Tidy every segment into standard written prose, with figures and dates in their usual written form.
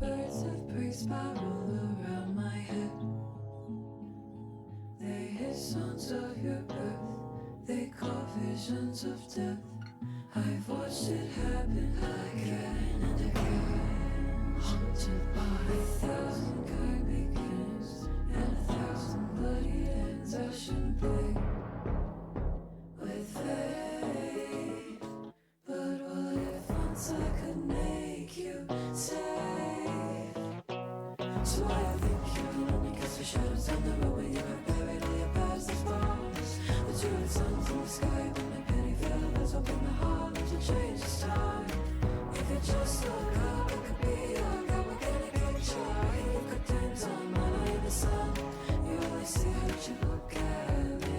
Birds of prey spiral around my head. They hear sounds of your birth. They call visions of death. I've watched it happen again and again. Haunted by 1,000 kind beginnings and 1,000 bloody ends. I shouldn't play with fate. But what if once I could make you safe? So I think you're lonely 'cause your shadows on the road where you have buried all your past bones. But you had suns in the sky, but my penny feathers open the heart to change the time. If you just look up, it could be your girl, we're gonna get you. You've got times on my eye in the sun. You always see how you look at me.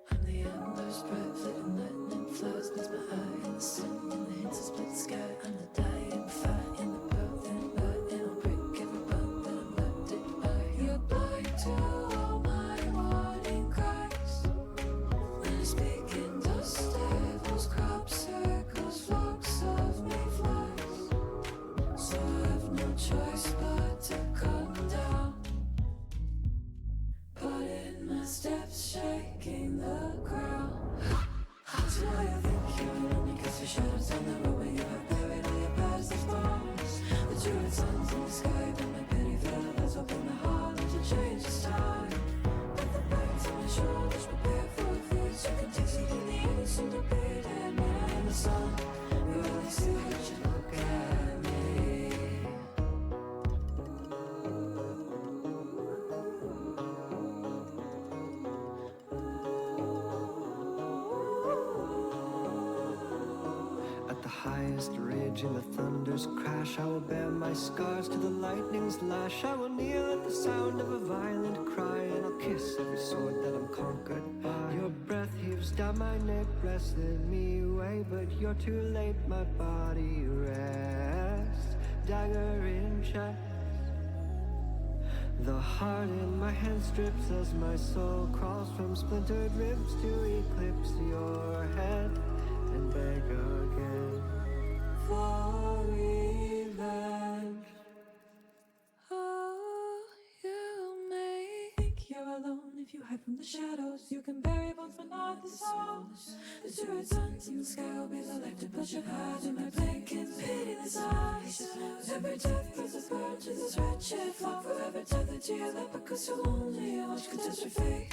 I'm the embers, bright flickering lightning flares, beats my eye in the sun, and the hints of split sky. I'm the dying fire in the birth and blood, and I'll break every bone that I'm blinded by. You're blind to all my warning cries. When I speak in dust devils, crop circles, flocks of mayflies. So I have no choice but to come down. Putting my steps, shaking the ground. So why I think you're lonely 'cause your shadows on the road where you have buried all your past bones. But you had suns in the sky, but my penny feathers open the heart to change this time. With the birds on my shoulders, prepare for a feast. You can taste it in the air, soon to be dead man in the sun. You only see how you look at me. At the highest ridge in the thunder's crash, I will bear my scars to the lightning's lash. I will kneel at the sound of a violent cry, and I'll kiss every sword that I'm conquered by. Your breath heaves down my neck, wrestling me away, but you're too late, my body rests. Dagger in chest, the heart in my hand strips as my soul crawls from splintered ribs to eclipse your head and beg again For revenge. Oh, you may think you're alone if you hide from the shadows. You can bury bones but not the souls. The two red suns in the sky will be the light to push your heart in my blinking pitiless eyes. Every death is a bird to this wretched flock, forever tethered to your lap because you're lonely and watch catastrophe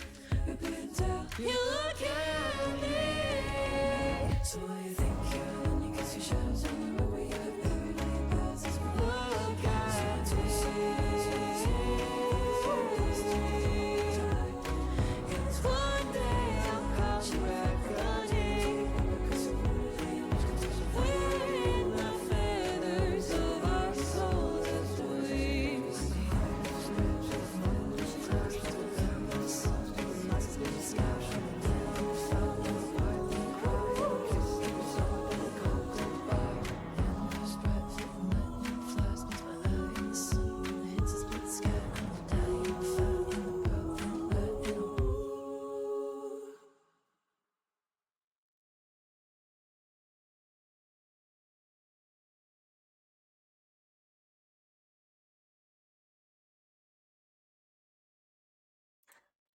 repeat until you look at me. So why you think you're lonely 'cause your shadows on the road where you have buried all your past is look at me. One day I'll come reckoning, wearing the feathers of our souls as wings.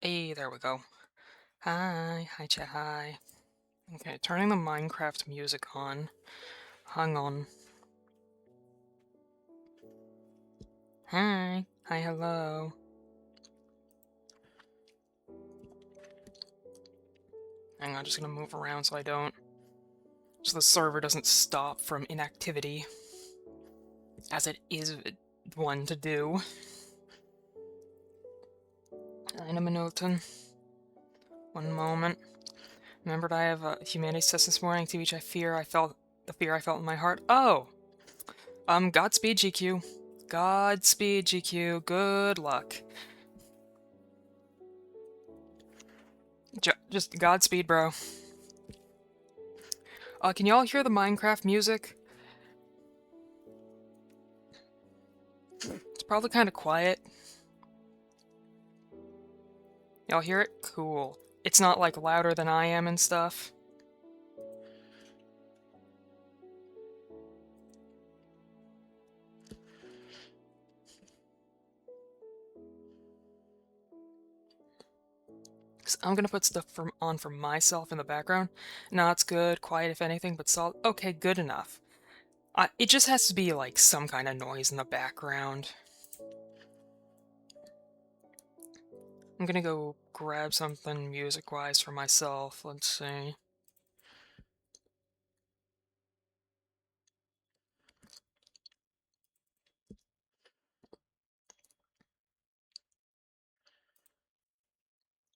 Hey, there we go. Hi, chat, hi. Okay, turning the Minecraft music on. Hang on. Hi, hello. Hang on, just gonna move around so the server doesn't stop from inactivity, as it is one to do. Ina Minilton. One moment. Remembered I have a humanities test this morning, to which the fear I felt in my heart. Oh! Godspeed, GQ. Godspeed, GQ. Good luck. Just Godspeed, bro. Can y'all hear the Minecraft music? It's probably kind of quiet. Y'all hear it? Cool. It's not, like, louder than I am and stuff. I'm gonna put stuff on for myself in the background. No, it's good, quiet if anything, but solid. Okay, good enough. It just has to be like some kind of noise in the background. I'm gonna go grab something music-wise for myself. Let's see.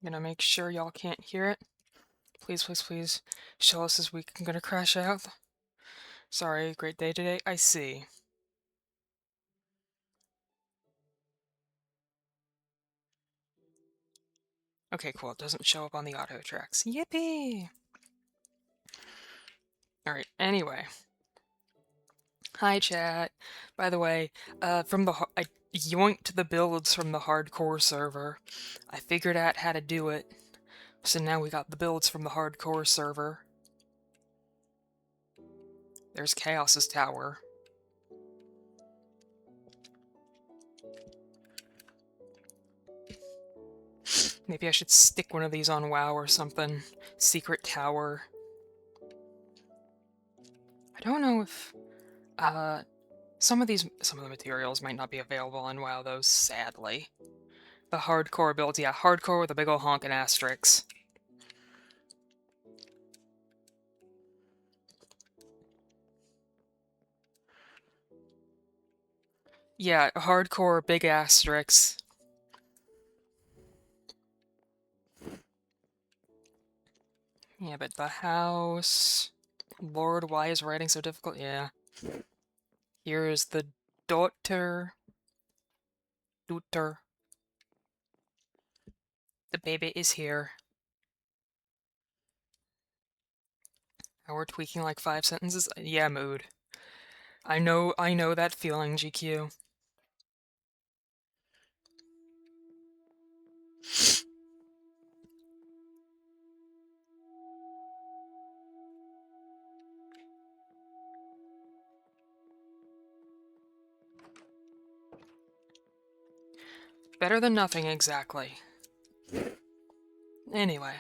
I'm gonna make sure y'all can't hear it. Please, please, please. Show us this week. I'm gonna crash out. Sorry, great day today. I see. Okay, cool. It doesn't show up on the auto tracks. Yippee! Alright, anyway. Hi, chat. By the way, I yoinked the builds from the hardcore server. I figured out how to do it. So now we got the builds from the hardcore server. There's Chaos's tower. Maybe I should stick one of these on WoW or something. Secret tower. I don't know if some of the materials might not be available on WoW though, sadly. The hardcore builds, yeah, hardcore with a big ol' honkin' asterisk. Yeah, hardcore big asterisks. Yeah, but the house... Lord, why is writing so difficult? Yeah. Here is the daughter. Daughter. The baby is here. Now we're tweaking like 5 sentences? Yeah, mood. I know that feeling, GQ. Better than nothing, exactly. Anyway.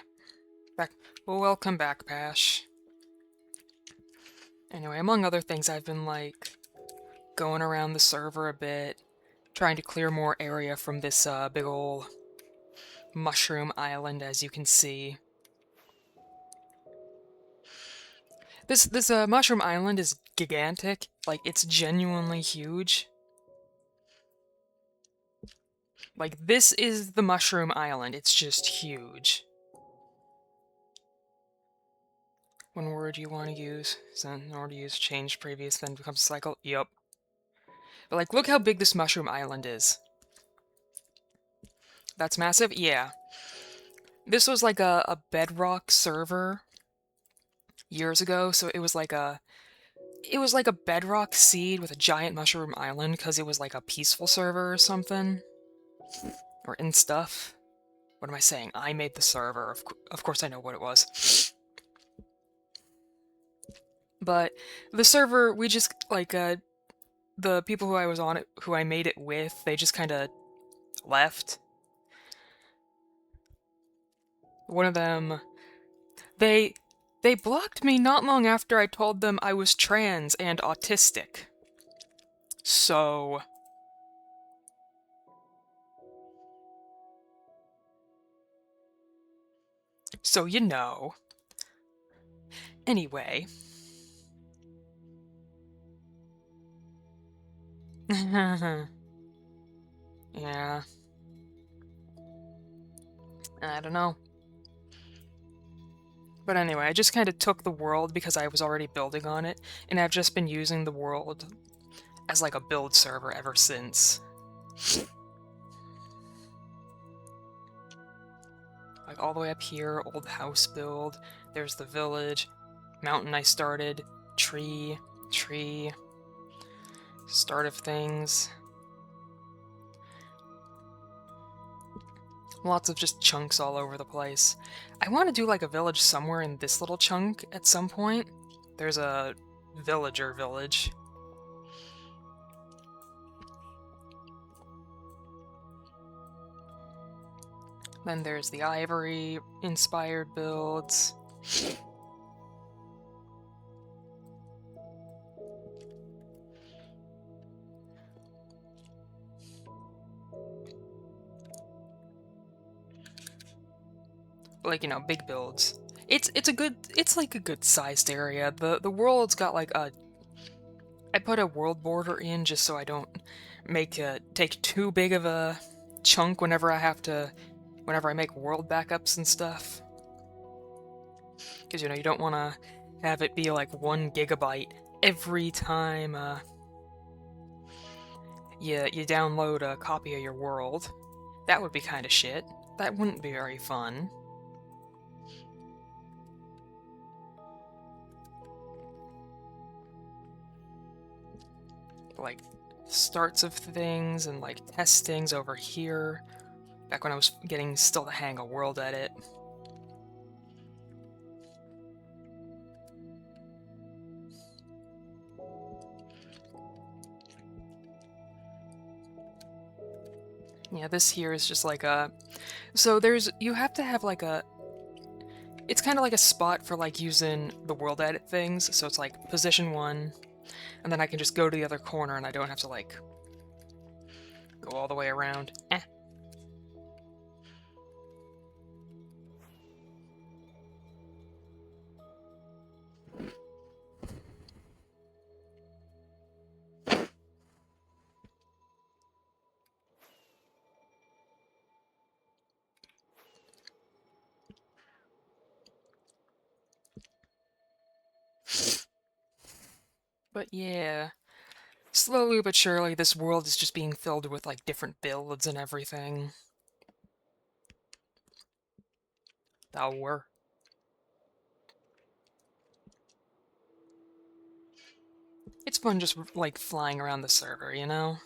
Well, welcome back, Pash. Anyway, among other things, I've been, like, going around the server a bit, trying to clear more area from this, big ol' mushroom island, as you can see. This mushroom island is gigantic. Like, it's genuinely huge. Like, this is the mushroom island. It's just huge. One word you want to use. So in order to use change previous, then becomes a cycle. Yup. But, like, look how big this mushroom island is. That's massive? Yeah. This was like a bedrock server years ago, so it was like a bedrock seed with a giant mushroom island because it was like a peaceful server or something. Or in stuff. What am I saying? I made the server. Of course I know what it was. But the server, we just, like, the people who I was on it, who I made it with, they just kind of left. One of them, they blocked me not long after I told them I was trans and autistic. So... So, you know. Anyway. Yeah. I don't know. But anyway, I just kind of took the world because I was already building on it, and I've just been using the world as like a build server ever since. Like all the way up here, old house build, there's the village, mountain I started, tree, start of things. Lots of just chunks all over the place. I want to do like a village somewhere in this little chunk at some point. There's a villager village. Then there's the Ivory-inspired builds. Like, you know, big builds. It's like a good sized area. The world's got like a, I put a world border in just so I don't take too big of a chunk whenever I make world backups and stuff. Because, you know, you don't want to have it be like 1 gigabyte every time you download a copy of your world. That would be kind of shit. That wouldn't be very fun. Like, starts of things and like testings over here. Back when I was getting still the hang of World Edit. Yeah, this here is just like a... So you have to have like a... It's kind of like a spot for like using the World Edit things, so it's like position 1, and then I can just go to the other corner and I don't have to like go all the way around. But yeah, slowly but surely this world is just being filled with like different builds and everything. That'll work. It's fun just like flying around the server, you know?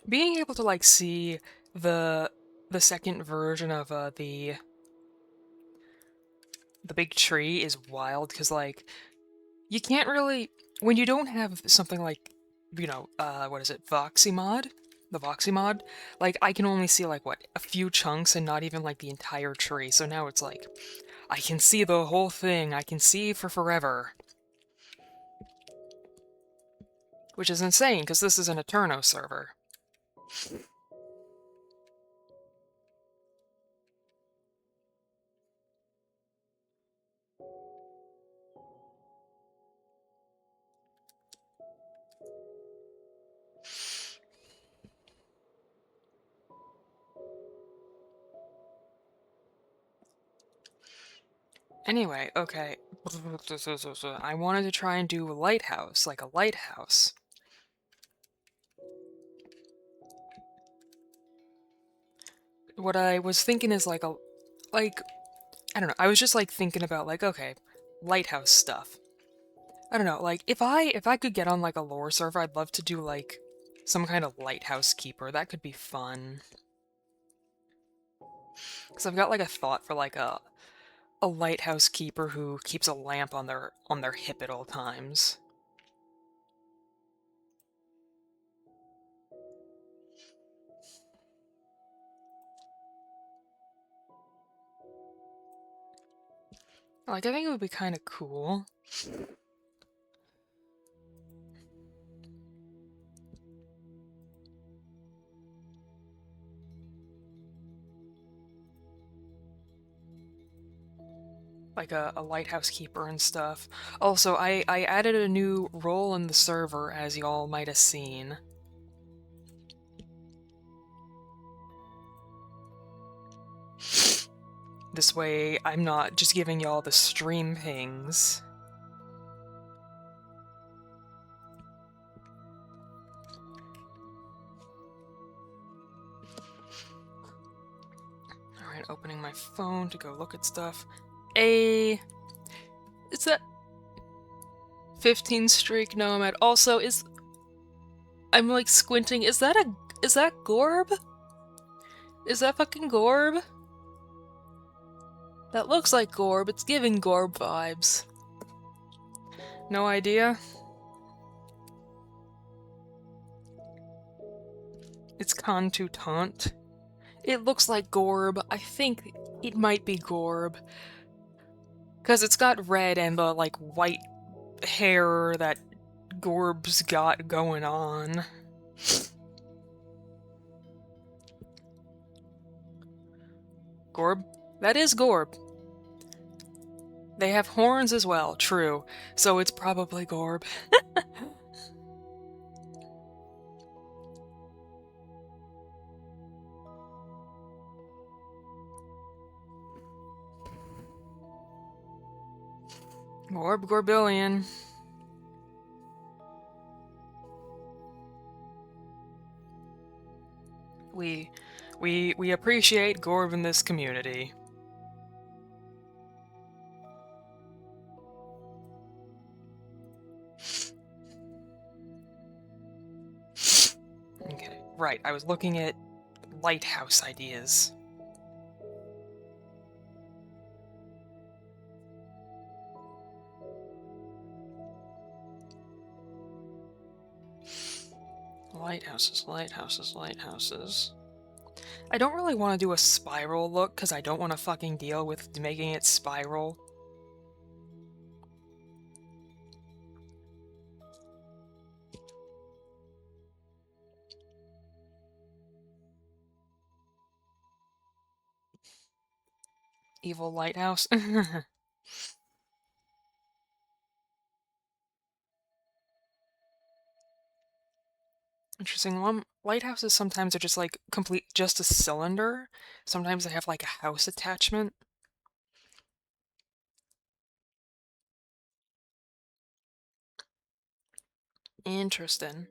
Being able to like see the second version of the big tree is wild, because like you can't really, when you don't have something like, you know, what is it, Voxymod? The Voxymod? Like, I can only see like, what, a few chunks and not even like the entire tree, so now it's like, I can see the whole thing, I can see for forever. Which is insane, because this is an Eterno server. Anyway, okay. I wanted to try and do a lighthouse, like a lighthouse. What I was thinking is like I don't know, I was just like thinking about like, okay, lighthouse stuff. I don't know, like if I could get on like a lore server, I'd love to do like some kind of lighthouse keeper. That could be fun. Because I've got like a thought for like a lighthouse keeper who keeps a lamp on their hip at all times. Like, I think it would be kind of cool. Like a lighthouse keeper and stuff. Also, I added a new role in the server, as y'all might have seen. This way, I'm not just giving y'all the stream pings. Alright, opening my phone to go look at stuff. Is that 15 streak? No, I'm at. Also, I'm like squinting. Is that Gorb? Is that fucking Gorb? That looks like Gorb. It's giving Gorb vibes. No idea? It's Contretemps. It looks like Gorb. I think it might be Gorb. Because it's got red and the, like, white hair that Gorb's got going on. Gorb? That is Gorb. They have horns as well, true. So it's probably Gorb. Gorb Gorbillion. We appreciate Gorb in this community. Okay, right, I was looking at lighthouse ideas. Lighthouses, lighthouses, lighthouses. I don't really want to do a spiral look because I don't want to fucking deal with making it spiral. Evil lighthouse. Interesting. Lighthouses sometimes are just like just a cylinder. Sometimes they have like a house attachment. Interesting.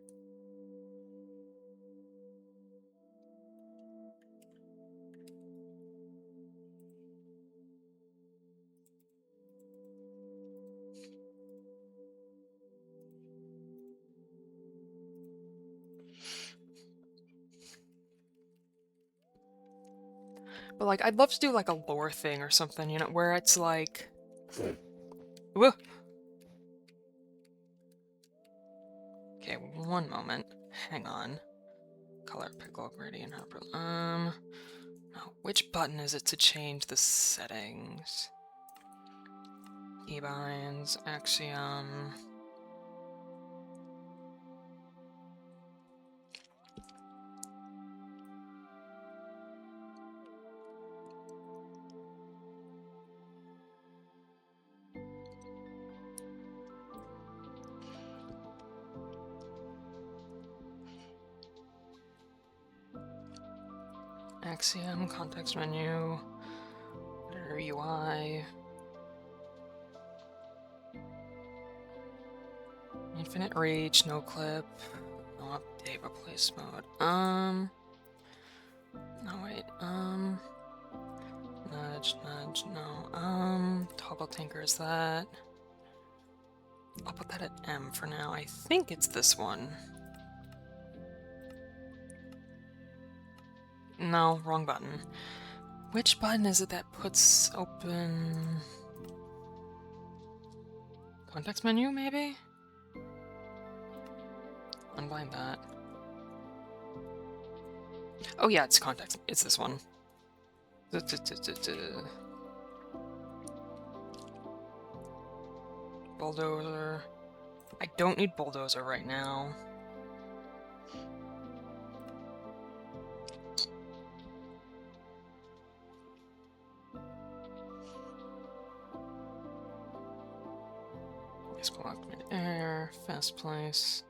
But like, I'd love to do like a lore thing or something, you know, where it's like, whoa. Okay, one moment. Hang on. Color pickle gradient. No, which button is it to change the settings? Keybinds, Axiom. Axiom, context menu, editor UI, infinite reach, no clip, no update, replace mode. No wait, nudge, no, toggle tinker is that. I'll put that at M for now. I think it's this one. No, wrong button. Which button is it that puts open... Context menu, maybe? Unbind that. Oh yeah, it's context. It's this one. Bulldozer. I don't need Bulldozer right now. Block mid-air, fast place.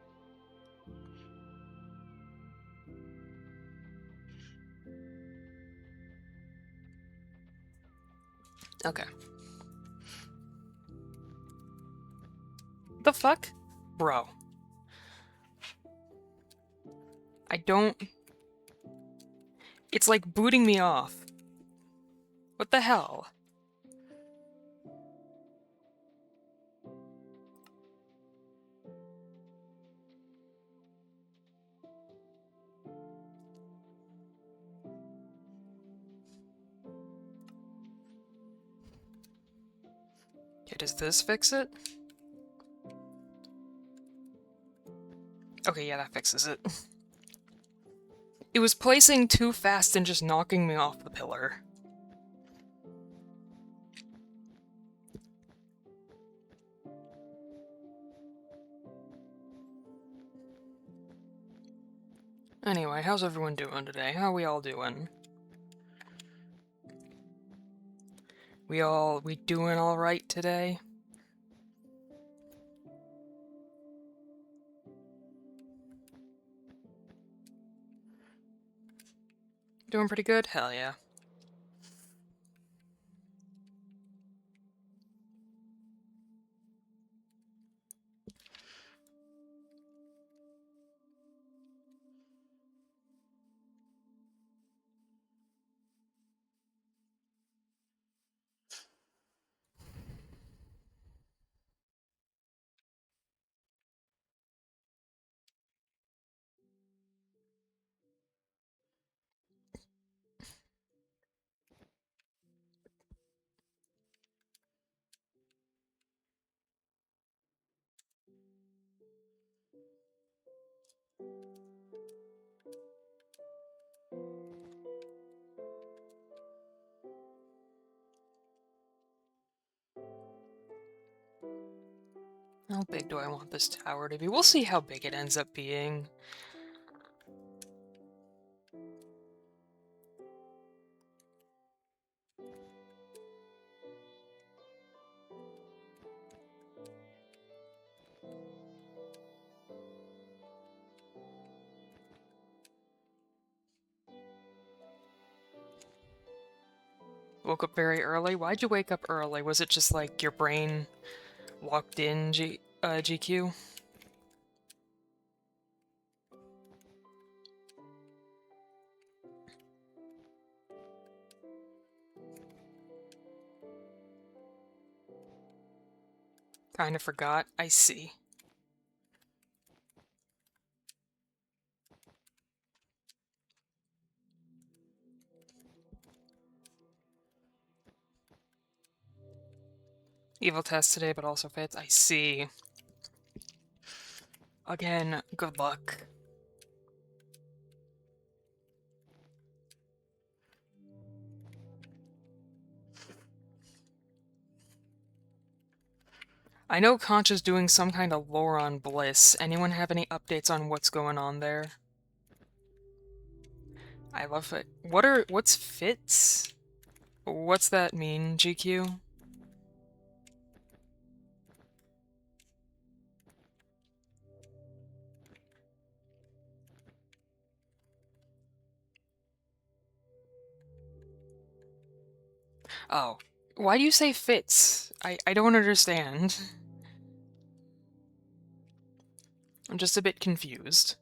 Okay. The fuck? Bro. I don't... It's like booting me off. What the hell? Okay, does this fix it? Okay, yeah, that fixes it. It was placing too fast and just knocking me off the pillar. Anyway, how's everyone doing today? How we all doing? We doing alright today? Doing pretty good? Hell yeah. How big do I want this tower to be? We'll see how big it ends up being. Woke up very early? Why'd you wake up early? Was it just like your brain locked in, GQ? Kinda forgot. I see. Evil test today, but also fits. I see. Again, good luck. I know Concha's doing some kind of lore on Bliss. Anyone have any updates on what's going on there? I love it. What's fits? What's that mean, GQ? Oh, why do you say fits? I don't understand. I'm just a bit confused.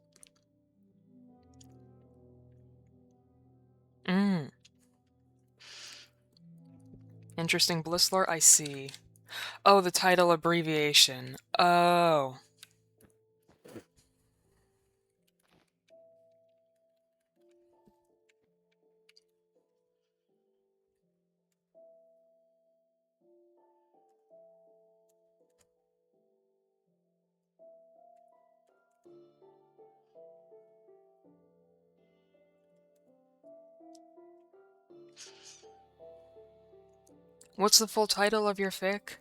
Interesting Bliss lore, I see. Oh, the title abbreviation. Oh. What's the full title of your fic?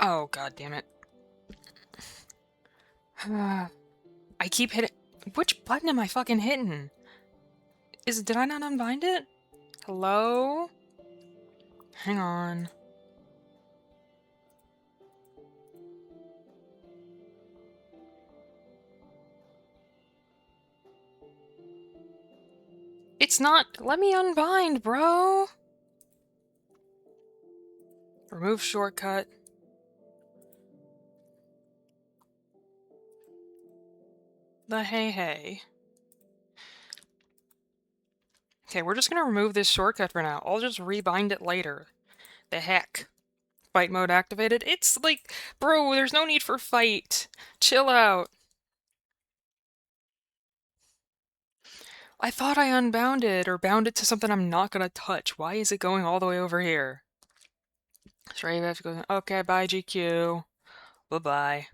Oh, god damn it. I keep hitting. Which button am I fucking hitting? Did I not unbind it? Hello? Hang on. It's not. Let me unbind, bro. Remove shortcut. the hey. Okay, we're just gonna remove this shortcut for now. I'll just rebind it later. The heck? Fight mode activated? It's like, bro, there's no need for fight. Chill out. I thought I unbound it or bound it to something I'm not gonna touch. Why is it going all the way over here? Sorry, I have to go. Okay, bye, GQ. Bye-bye.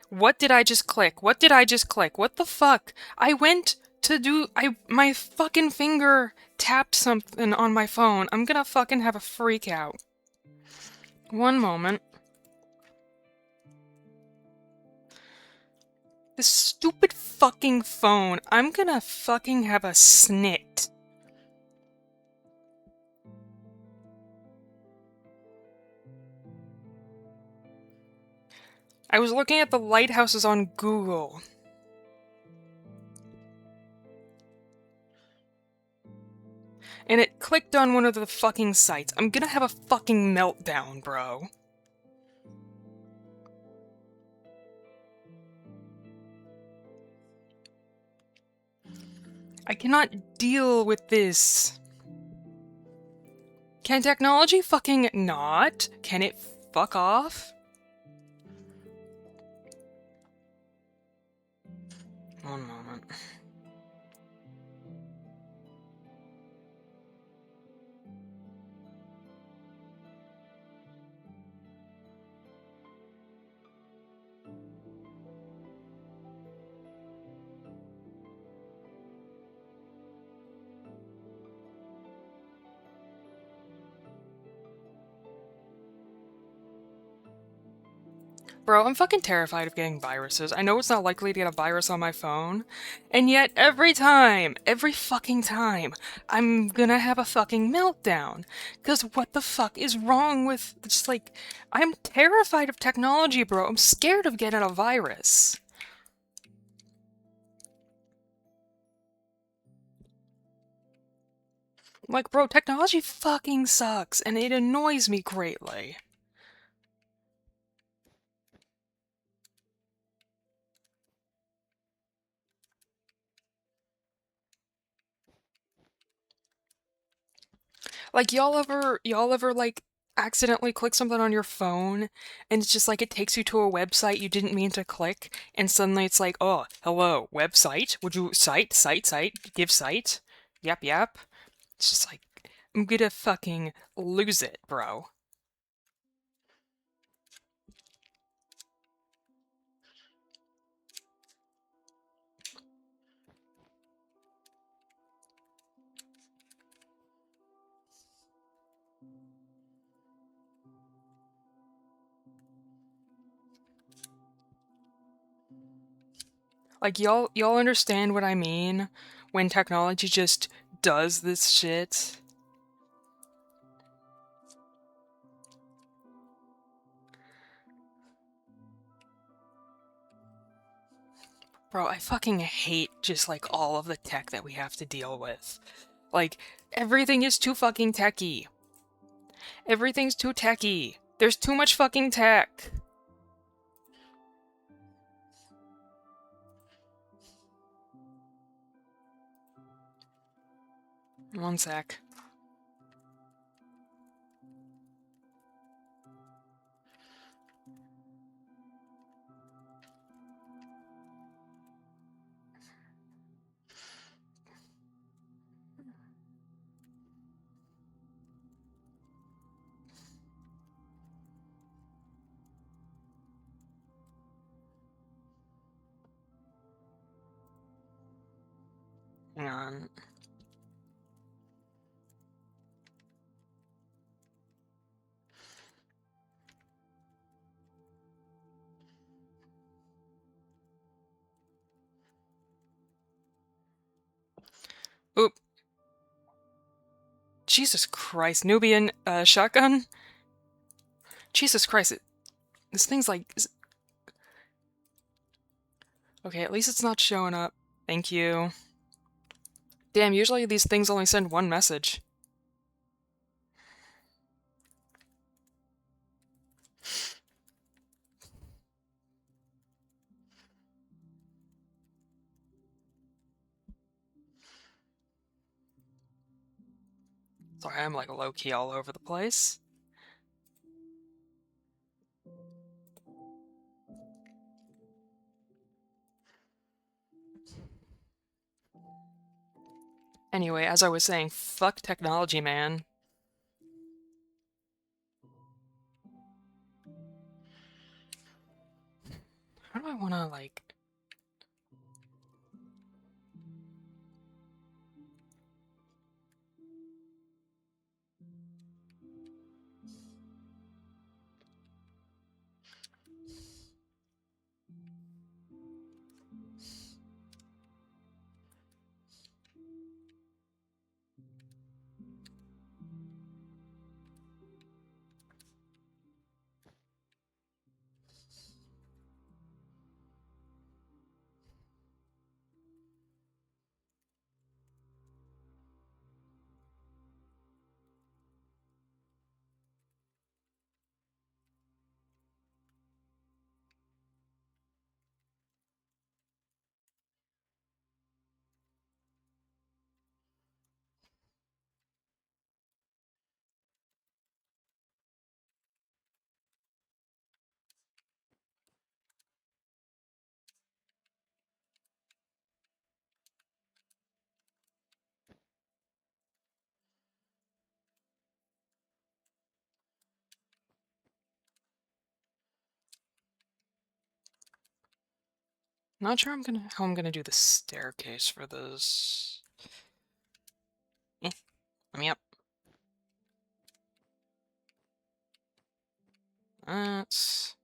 What did I just click? What did I just click? What the fuck? I went to do, my fucking finger tapped something on my phone. I'm gonna fucking have a freak out. One moment. This stupid fucking phone. I'm gonna fucking have a snit. I was looking at the lighthouses on Google. And it clicked on one of the fucking sites. I'm gonna have a fucking meltdown, bro. I cannot deal with this. Can technology fucking not? Can it fuck off? One moment. Bro, I'm fucking terrified of getting viruses. I know it's not likely to get a virus on my phone, and yet every fucking time, I'm gonna have a fucking meltdown. Cause what the fuck is wrong with, just like, I'm terrified of technology, bro. I'm scared of getting a virus. Like, bro, technology fucking sucks, and it annoys me greatly. Like, y'all ever, like, accidentally click something on your phone, and it's just like it takes you to a website you didn't mean to click, and suddenly it's like, oh, hello, website? Would you site, give site? Yep. It's just like, I'm gonna fucking lose it, bro. Like, y'all understand what I mean when technology just does this shit? Bro, I fucking hate just, like, all of the tech that we have to deal with. Like, everything is too fucking techy. Everything's too techy. There's too much fucking tech. One sec. Hang on. Jesus Christ, Nubian shotgun? Jesus Christ, this thing's like... Okay, at least it's not showing up. Thank you. Damn, usually these things only send one message. Sorry, I'm like low-key all over the place. Anyway, as I was saying, fuck technology, man. How do I want to, like... Not sure how I'm gonna do the staircase for this. Let me up. That's...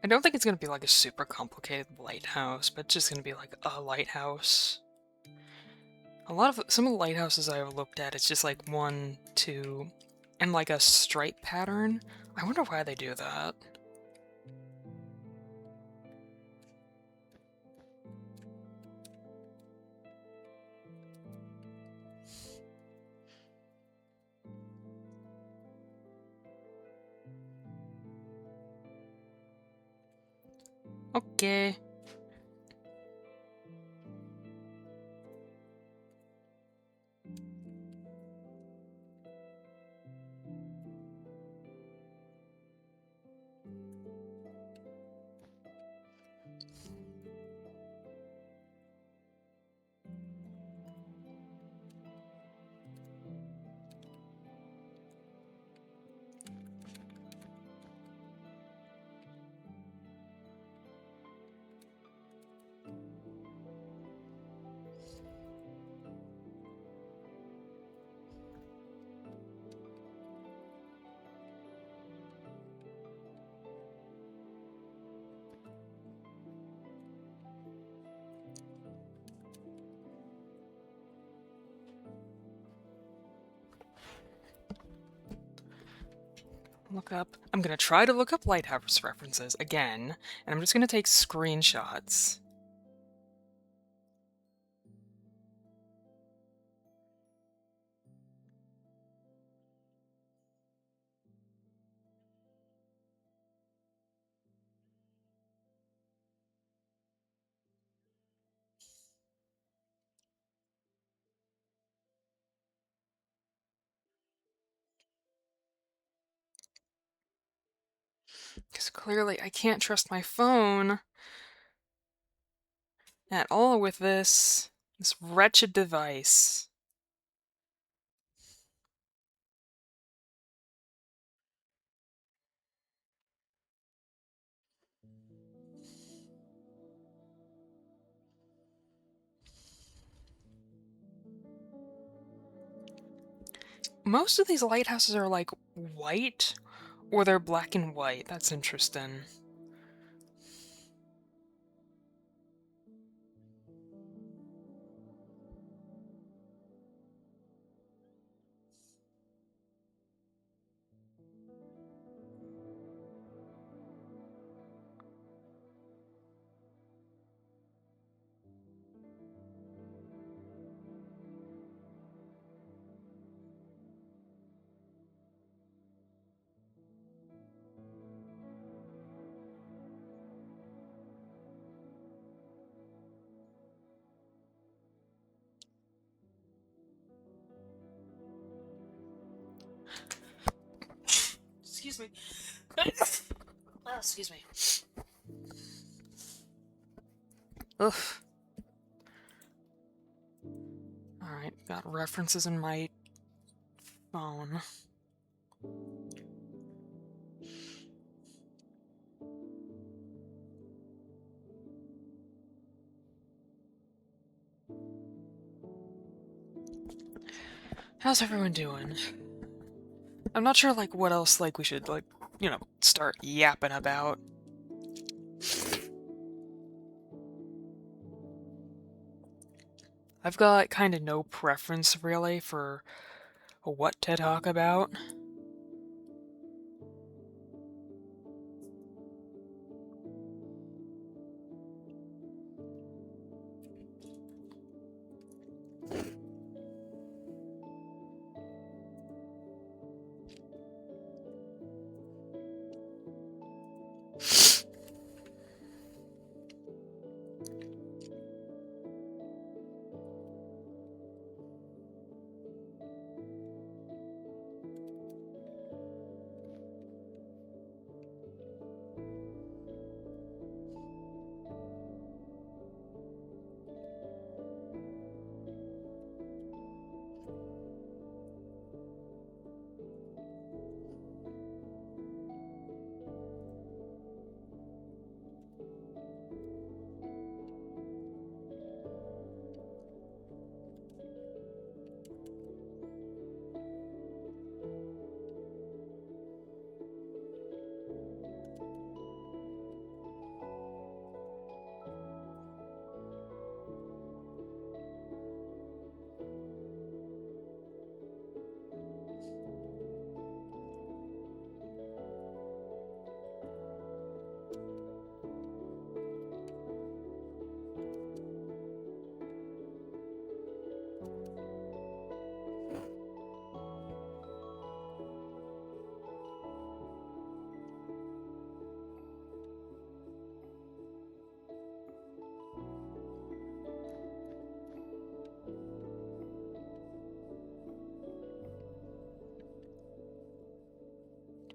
I don't think it's gonna be like a super complicated lighthouse, but it's just gonna be like a lighthouse. Some of the lighthouses I've looked at, it's just like 1, 2, and like a stripe pattern. I wonder why they do that. Okay. I'm gonna try to look up lighthouse references again, and I'm just gonna take screenshots. Because clearly I can't trust my phone at all with this wretched device. most of these lighthouses are like white, or they're black and white. That's interesting. Excuse me. Oh, excuse me. Ugh. Alright, got references in my phone. How's everyone doing? I'm not sure, like, what else, like, we should, like, you know, start yapping about. I've got kind of no preference, really, for what to talk about.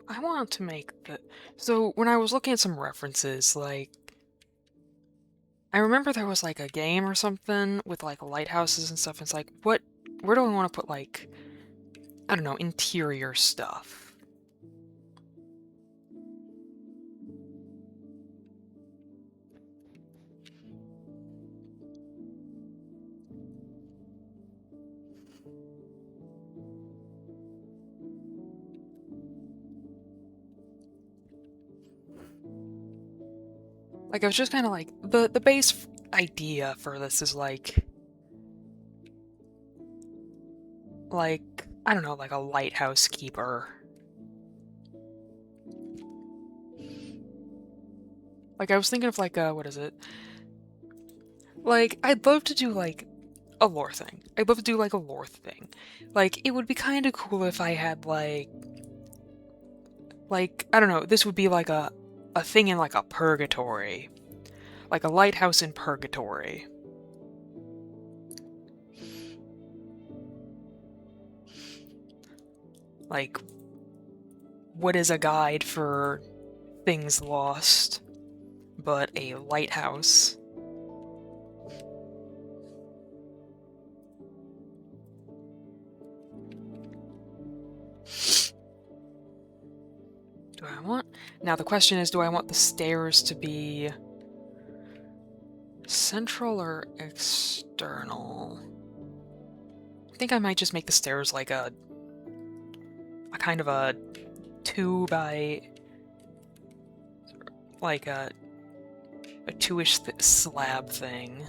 I want to make the... So, when I was looking at some references, like... I remember there was, like, a game or something with, like, lighthouses and stuff. It's like, what... Where do I want to put, like... I don't know, interior stuff? Like, I was just kind of like... The base idea for this is, like... Like, I don't know, like a lighthouse keeper. Like, I was thinking of, like, what is it? Like, I'd love to do, like, a lore thing. I'd love to do, like, a lore thing. Like, it would be kind of cool if I had, like, I don't know, this would be, like, a thing in, like, a purgatory. Like, a lighthouse in purgatory. Like, what is a guide for things lost but a lighthouse? Do I want... Now the question is, do I want the stairs to be central or external? I think I might just make the stairs like a a kind of a 2 by like a 2-ish slab thing.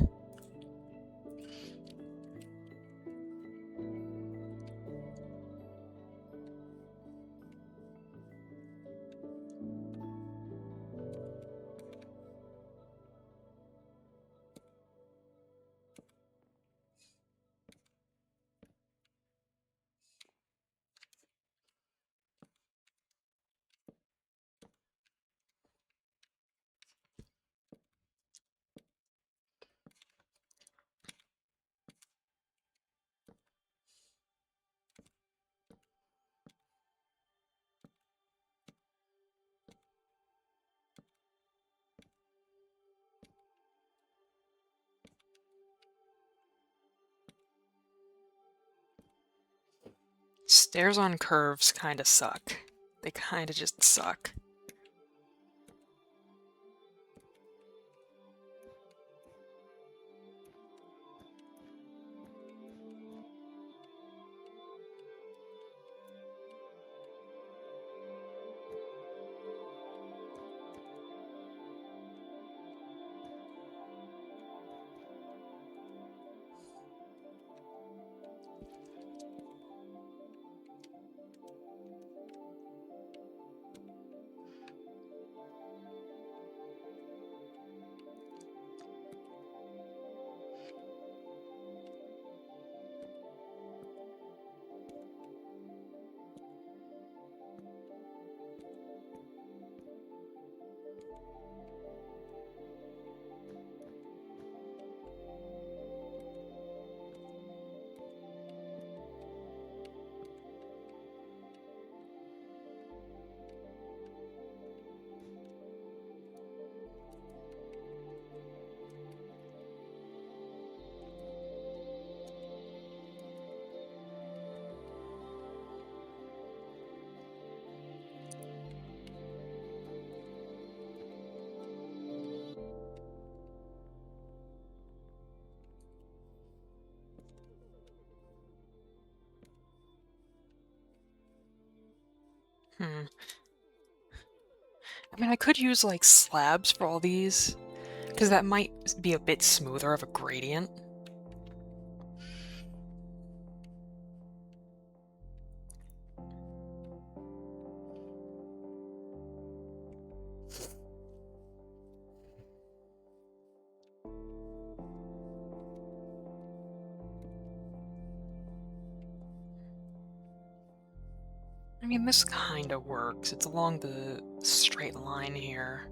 Stairs on curves kind of suck. They kind of just suck. I mean, I could use like slabs for all these, because that might be a bit smoother of a gradient. I mean, this kind of works. It's along the straight line here.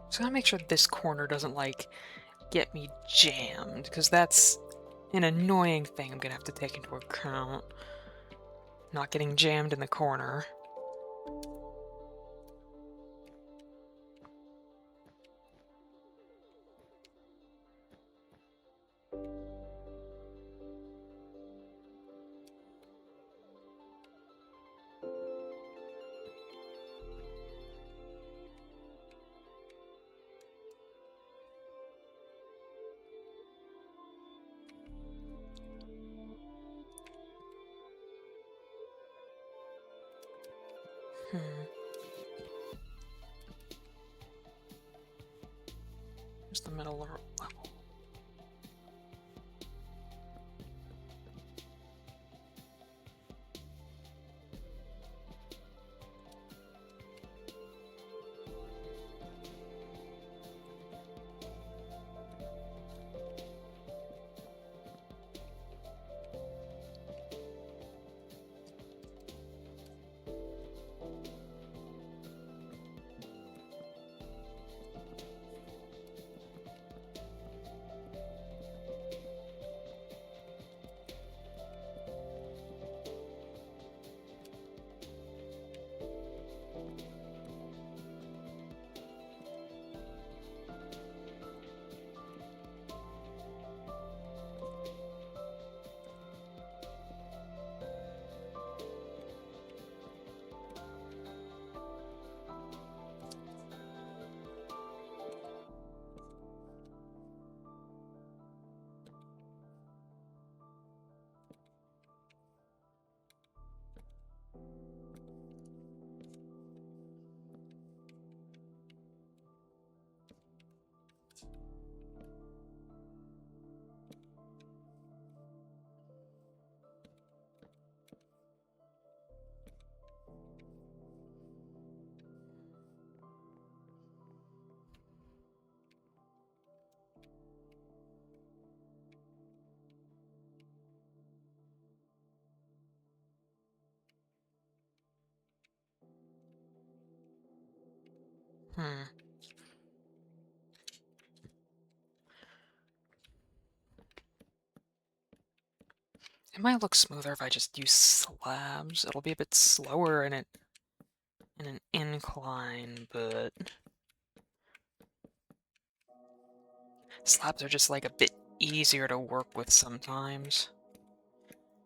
So I gotta make sure this corner doesn't, like, get me jammed, because that's an annoying thing I'm gonna have to take into account. Not getting jammed in the corner. Here's the middle level. Hmm. It might look smoother if I just use slabs. It'll be a bit slower in an incline, but slabs are just like a bit easier to work with sometimes.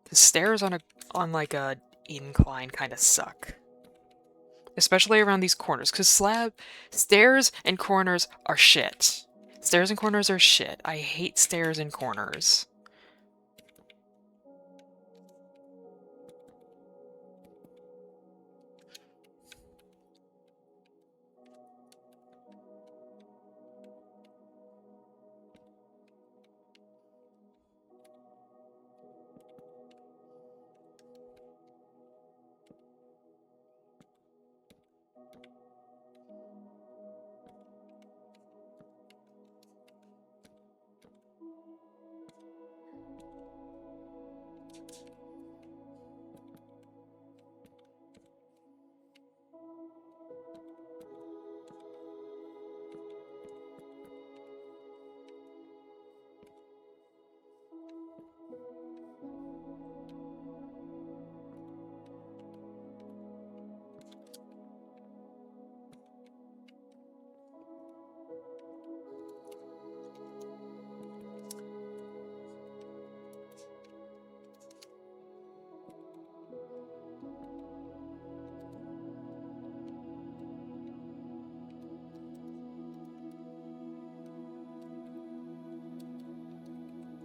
The stairs on like a incline kind of suck. Especially around these corners, because stairs and corners are shit. Stairs and corners are shit. I hate stairs and corners.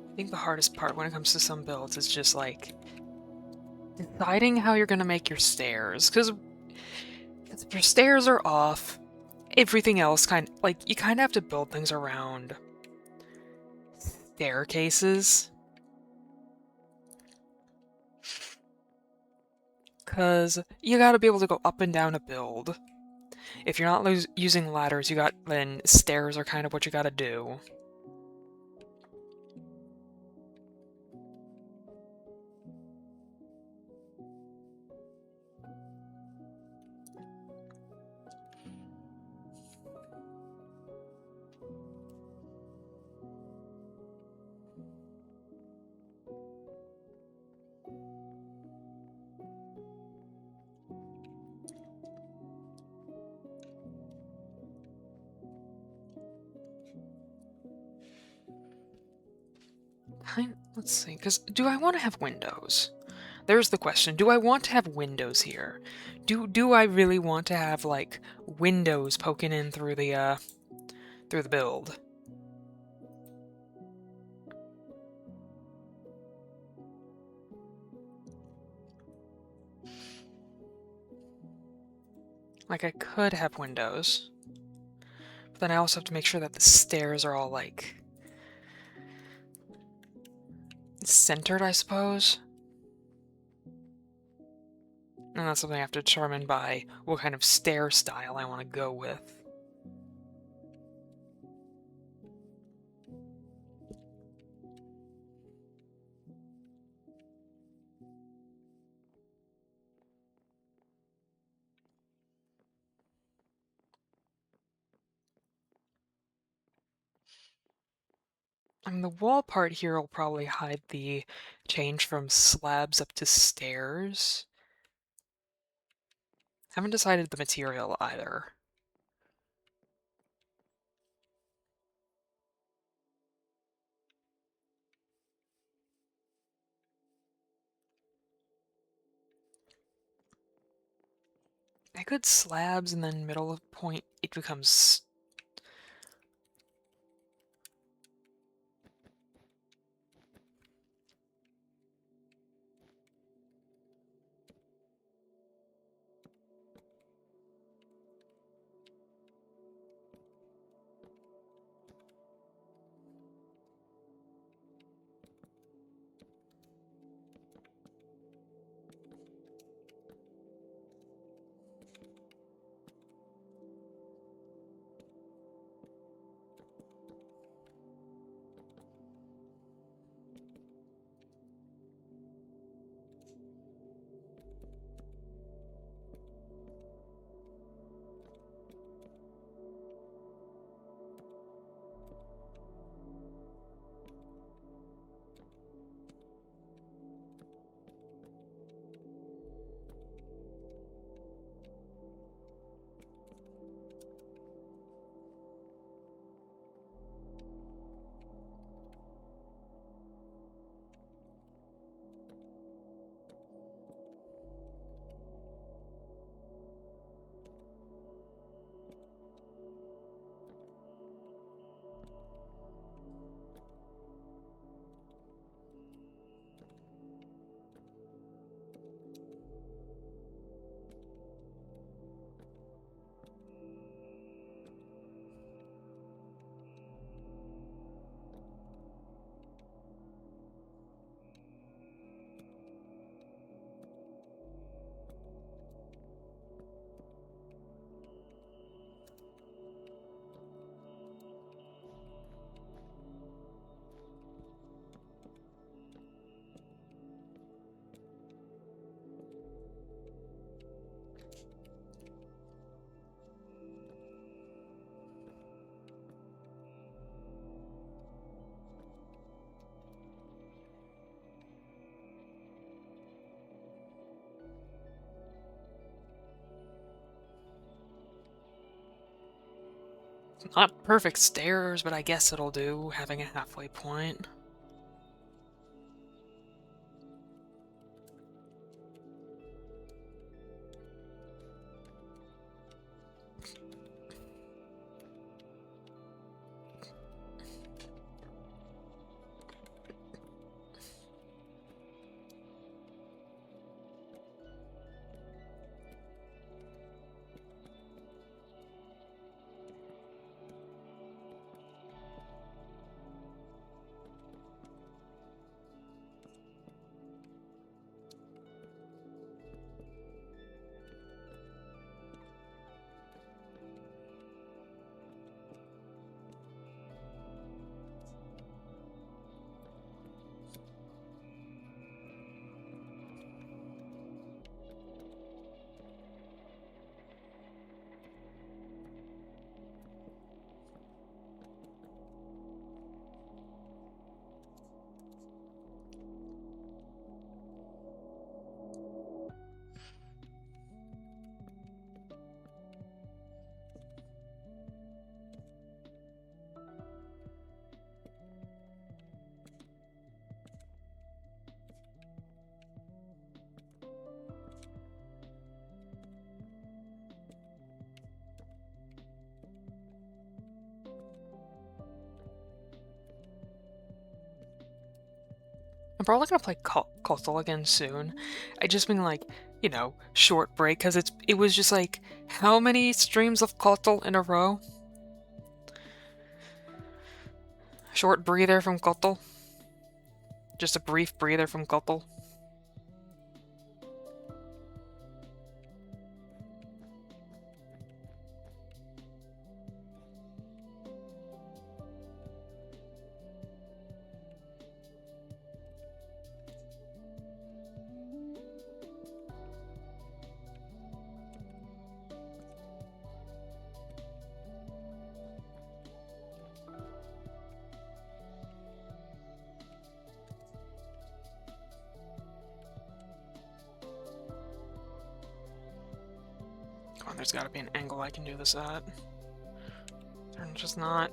I think the hardest part when it comes to some builds is just like deciding how you're gonna make your stairs. Because if your stairs are off, everything else you kind of have to build things around staircases. Because you gotta be able to go up and down a build. If you're not using ladders, then stairs are kind of what you gotta do. Let's see, because do I want to have windows? There's the question. Do I want to have windows here? Do I really want to have, like, windows poking in through the build? Like, I could have windows. But then I also have to make sure that the stairs are all, like, centered, I suppose. And that's something I have to determine by what kind of stair style I want to go with. I mean, the wall part here will probably hide the change from slabs up to stairs. Haven't decided the material either. I could slabs and then middle of point it becomes... Not perfect stairs, but I guess it'll do, having a halfway point. I'm probably gonna play Kotal again soon. I just been like, you know, short break, because it was just like, how many streams of Kotal in a row? Short breather from Kotal. Just a brief breather from Kotal. Come on, there's gotta be an angle I can do this at. There's just not.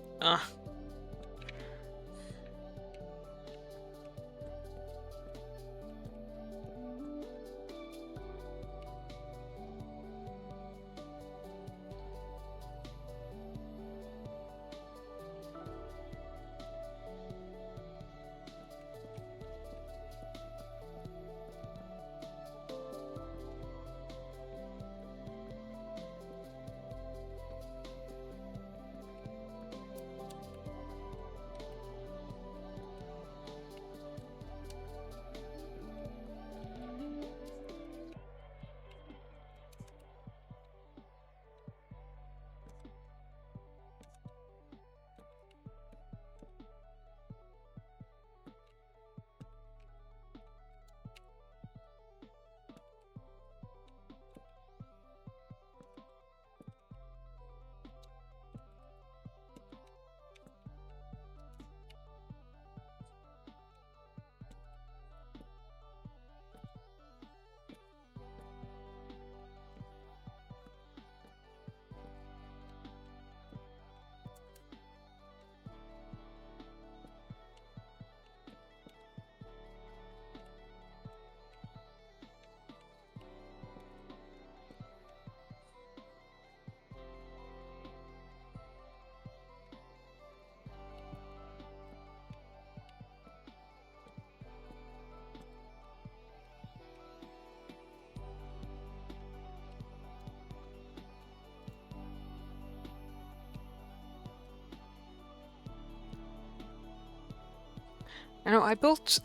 I know I've built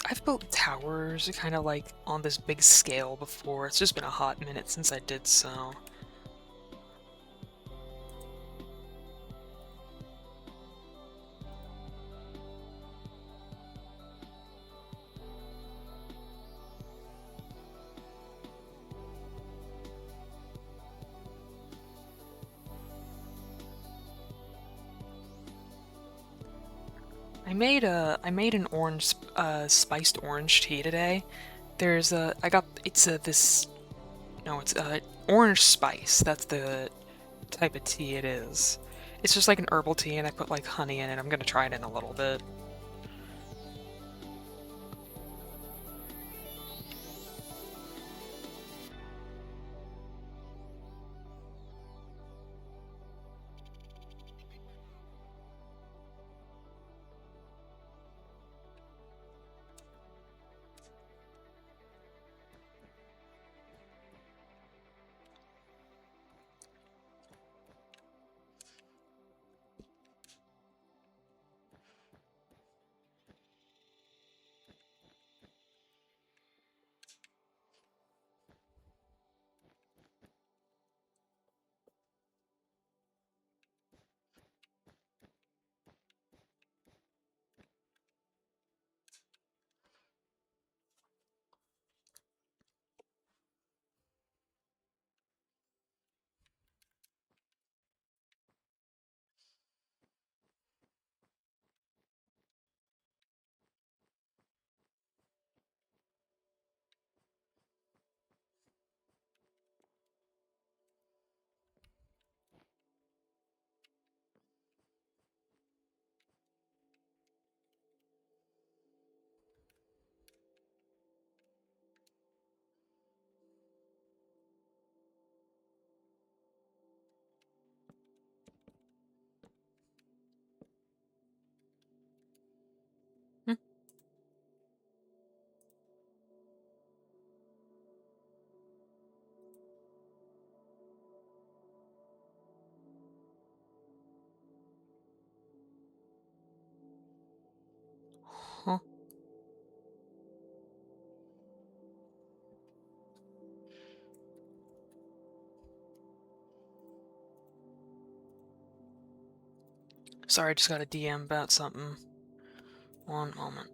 towers kind of like on this big scale before. It's just been a hot minute since I did so. I made an orange spiced orange tea today. There's a it's a this no it's orange spice. That's the type of tea it is. It's just like an herbal tea, and I put like honey in it. I'm gonna try it in a little bit. Hmm. Huh. Sorry, I just got a DM about something. One moment.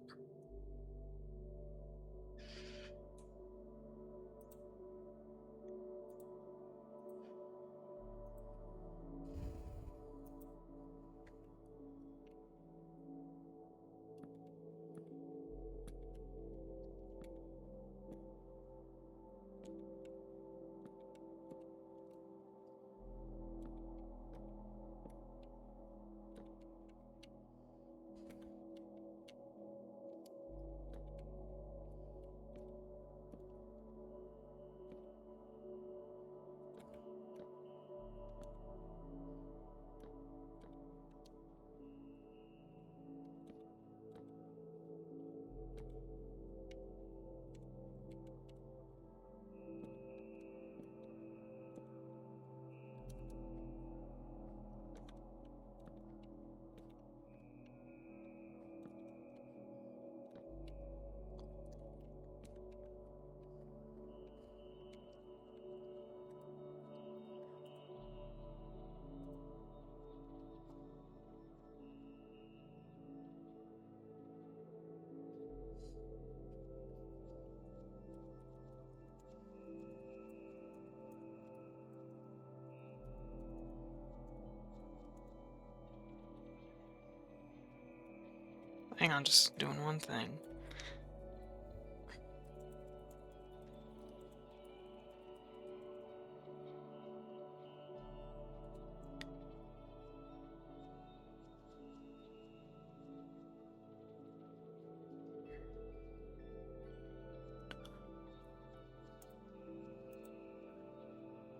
Hang on, just doing one thing.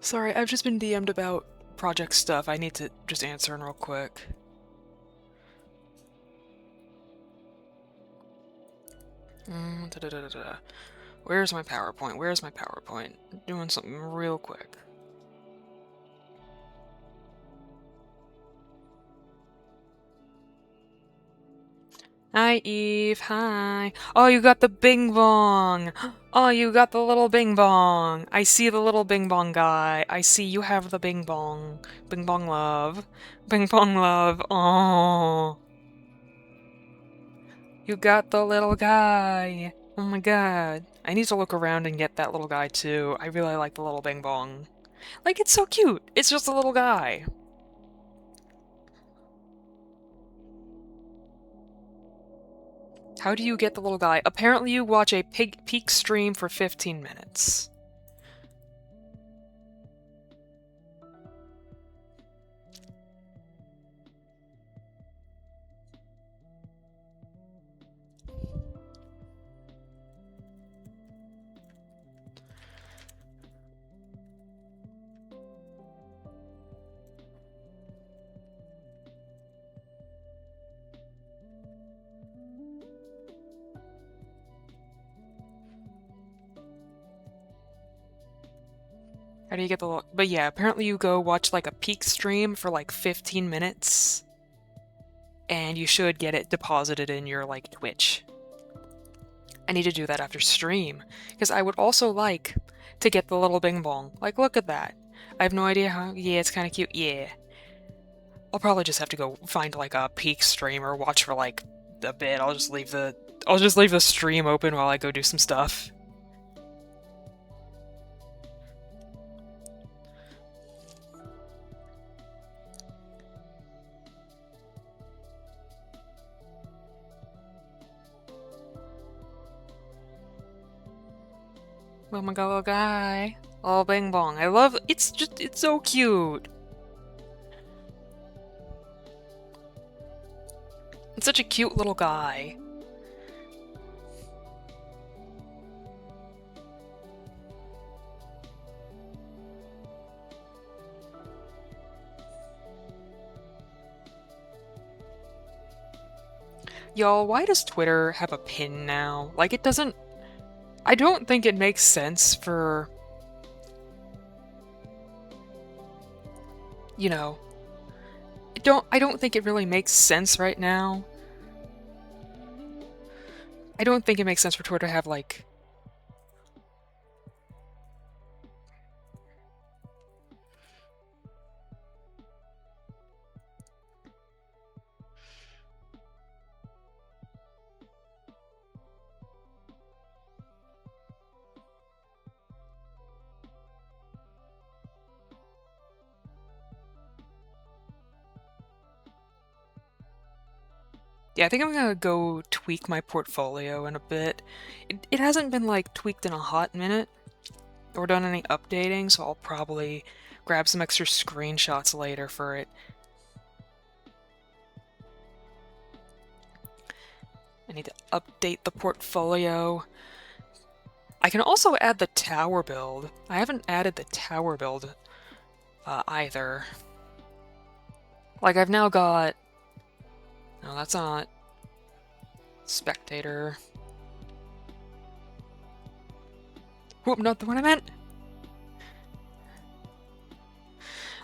Sorry, I've just been DM'd about project stuff. I need to just answer in real quick. Da-da-da-da-da. Where's my PowerPoint? Where's my PowerPoint? Doing something real quick. Hi, Eve. Hi. Oh, you got the Bing Bong. Oh, you got the little Bing Bong. I see the little Bing Bong guy. I see you have the Bing Bong. Bing Bong love. Bing Bong love. Oh. You got the little guy. Oh my god. I need to look around and get that little guy too. I really like the little Bing Bong. Like, it's so cute. It's just a little guy. How do you get the little guy? Apparently you watch a peak stream for 15 minutes. How do you get the... But yeah, apparently you go watch like a peak stream for like 15 minutes. And you should get it deposited in your like Twitch. I need to do that after stream. Because I would also like to get the little bing bong. Like, look at that. I have no idea how... Yeah, it's kind of cute. Yeah. I'll probably just have to go find like a peak stream or watch for like a bit. I'll just leave the stream open while I go do some stuff. Oh my god, little guy. Oh, bing bong. I love... It's so cute. It's such a cute little guy. Y'all, why does Twitter have a pin now? Like, it doesn't... I don't think it makes sense for... You know... I don't think it really makes sense right now. I don't think it makes sense for Twitter to have, like... Yeah, I think I'm gonna go tweak my portfolio in a bit. It hasn't been, like, tweaked in a hot minute, or done any updating, so I'll probably grab some extra screenshots later for it. I need to update the portfolio. I can also add the tower build. I haven't added the tower build either. Like, I've now got... No, that's not... Spectator. Whoop, not the one I meant!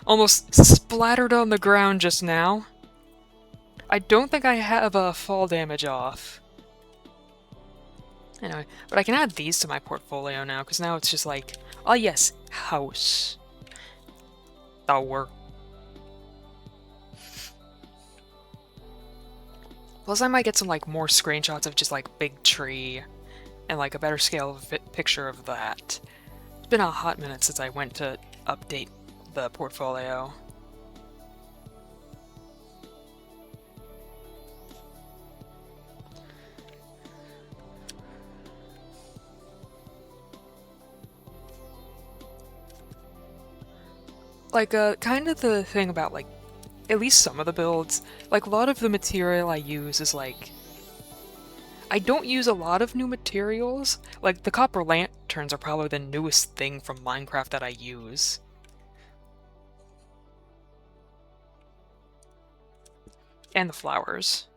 Almost splattered on the ground just now. I don't think I have fall damage off. Anyway, but I can add these to my portfolio now, because now it's just like, oh yes, house. Tower. Plus I might get some like more screenshots of just like big tree, and like a better scale picture of that. It's been a hot minute since I went to update the portfolio. Like, kind of the thing about, like, at least some of the builds, like, a lot of the material I use is, like... I don't use a lot of new materials. Like, the copper lanterns are probably the newest thing from Minecraft that I use. And the flowers.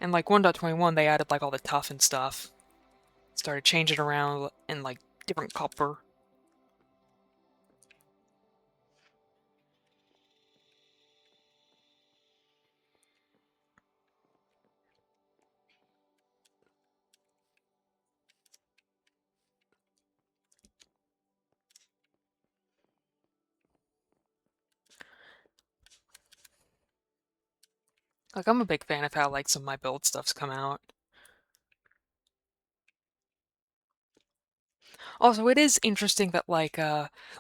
And, like, 1.21, they added, like, all the tuff and stuff. Started changing around in, like, different copper. Like, I'm a big fan of how, like, some of my build stuff's come out. Also, it is interesting that, like,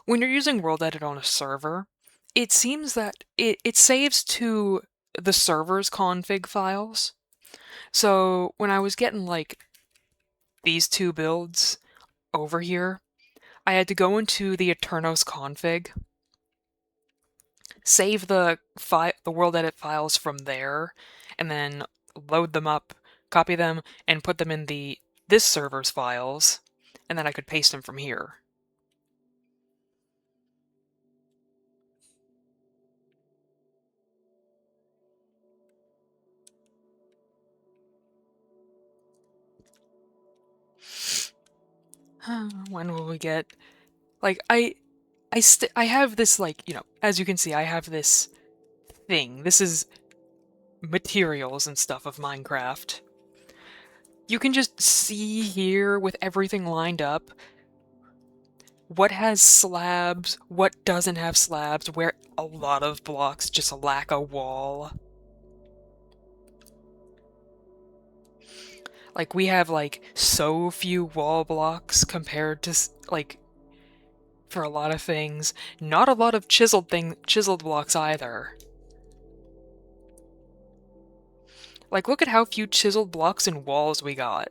when you're using World Edit on a server, it seems that it saves to the server's config files. So, when I was getting, like, these two builds over here, I had to go into the Eternos config, save the World Edit files from there, and then load them up, copy them, and put them in this server's files, and then I could paste them from here. When will we get Like, I have this, like, you know, as you can see, I have this thing. This is materials and stuff of Minecraft. You can just see here with everything lined up what has slabs, what doesn't have slabs, where a lot of blocks just lack a wall. Like, we have, like, so few wall blocks compared to, like, for a lot of things. Not a lot of chiseled blocks either. Like, look at how few chiseled blocks and walls we got.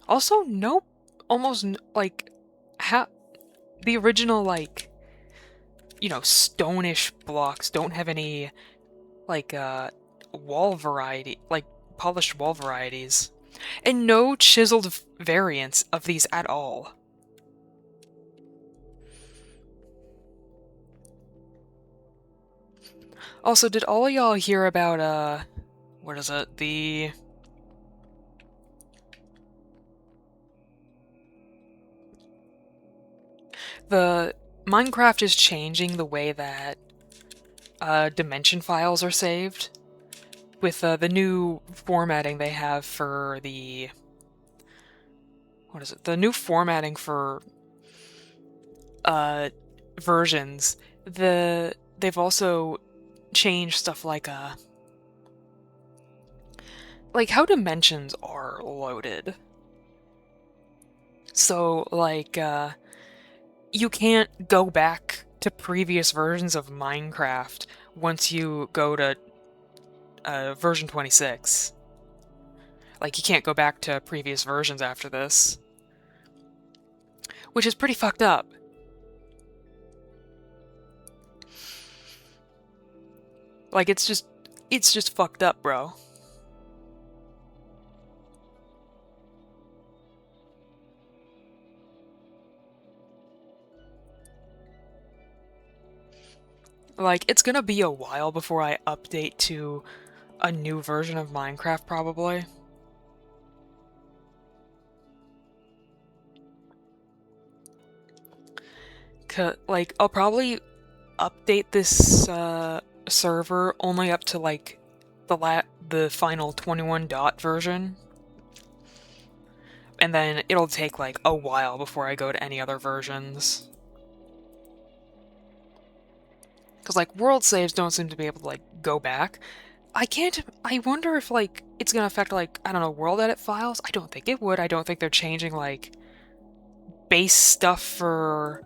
Also, no, almost, like, the original, like, you know, stone-ish blocks don't have any, like, wall variety, like, polished wall varieties. And no chiseled variants of these at all. Also, did all of y'all hear about, what is it, the Minecraft is changing the way that dimension files are saved with the new formatting they have for the the new formatting for versions. They've also changed stuff like how dimensions are loaded. So like you can't go back to previous versions of Minecraft once you go to version 26. Like, you can't go back to previous versions after this. Which is pretty fucked up. Like, it's just fucked up, bro. Like, it's gonna be a while before I update to a new version of Minecraft, probably. Like, I'll probably update this server only up to, like, the final 21 dot version. And then it'll take, like, a while before I go to any other versions. Because, like, world saves don't seem to be able to, like, go back. I wonder if, like, it's gonna affect, like, I don't know, world edit files? I don't think it would. I don't think they're changing, like, base stuff for,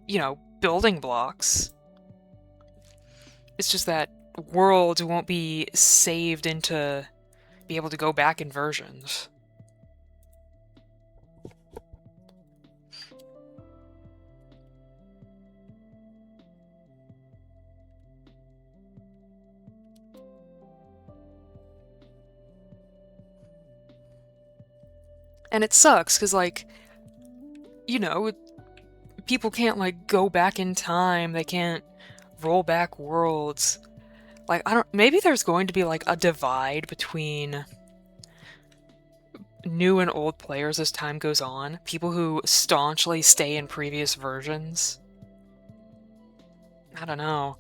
you know, building blocks. It's just that worlds won't be saved into be able to go back in versions. And it sucks, because, like, you know, people can't, like, go back in time, they can't roll back worlds. Like, maybe there's going to be, like, a divide between new and old players as time goes on. People who staunchly stay in previous versions. I don't know.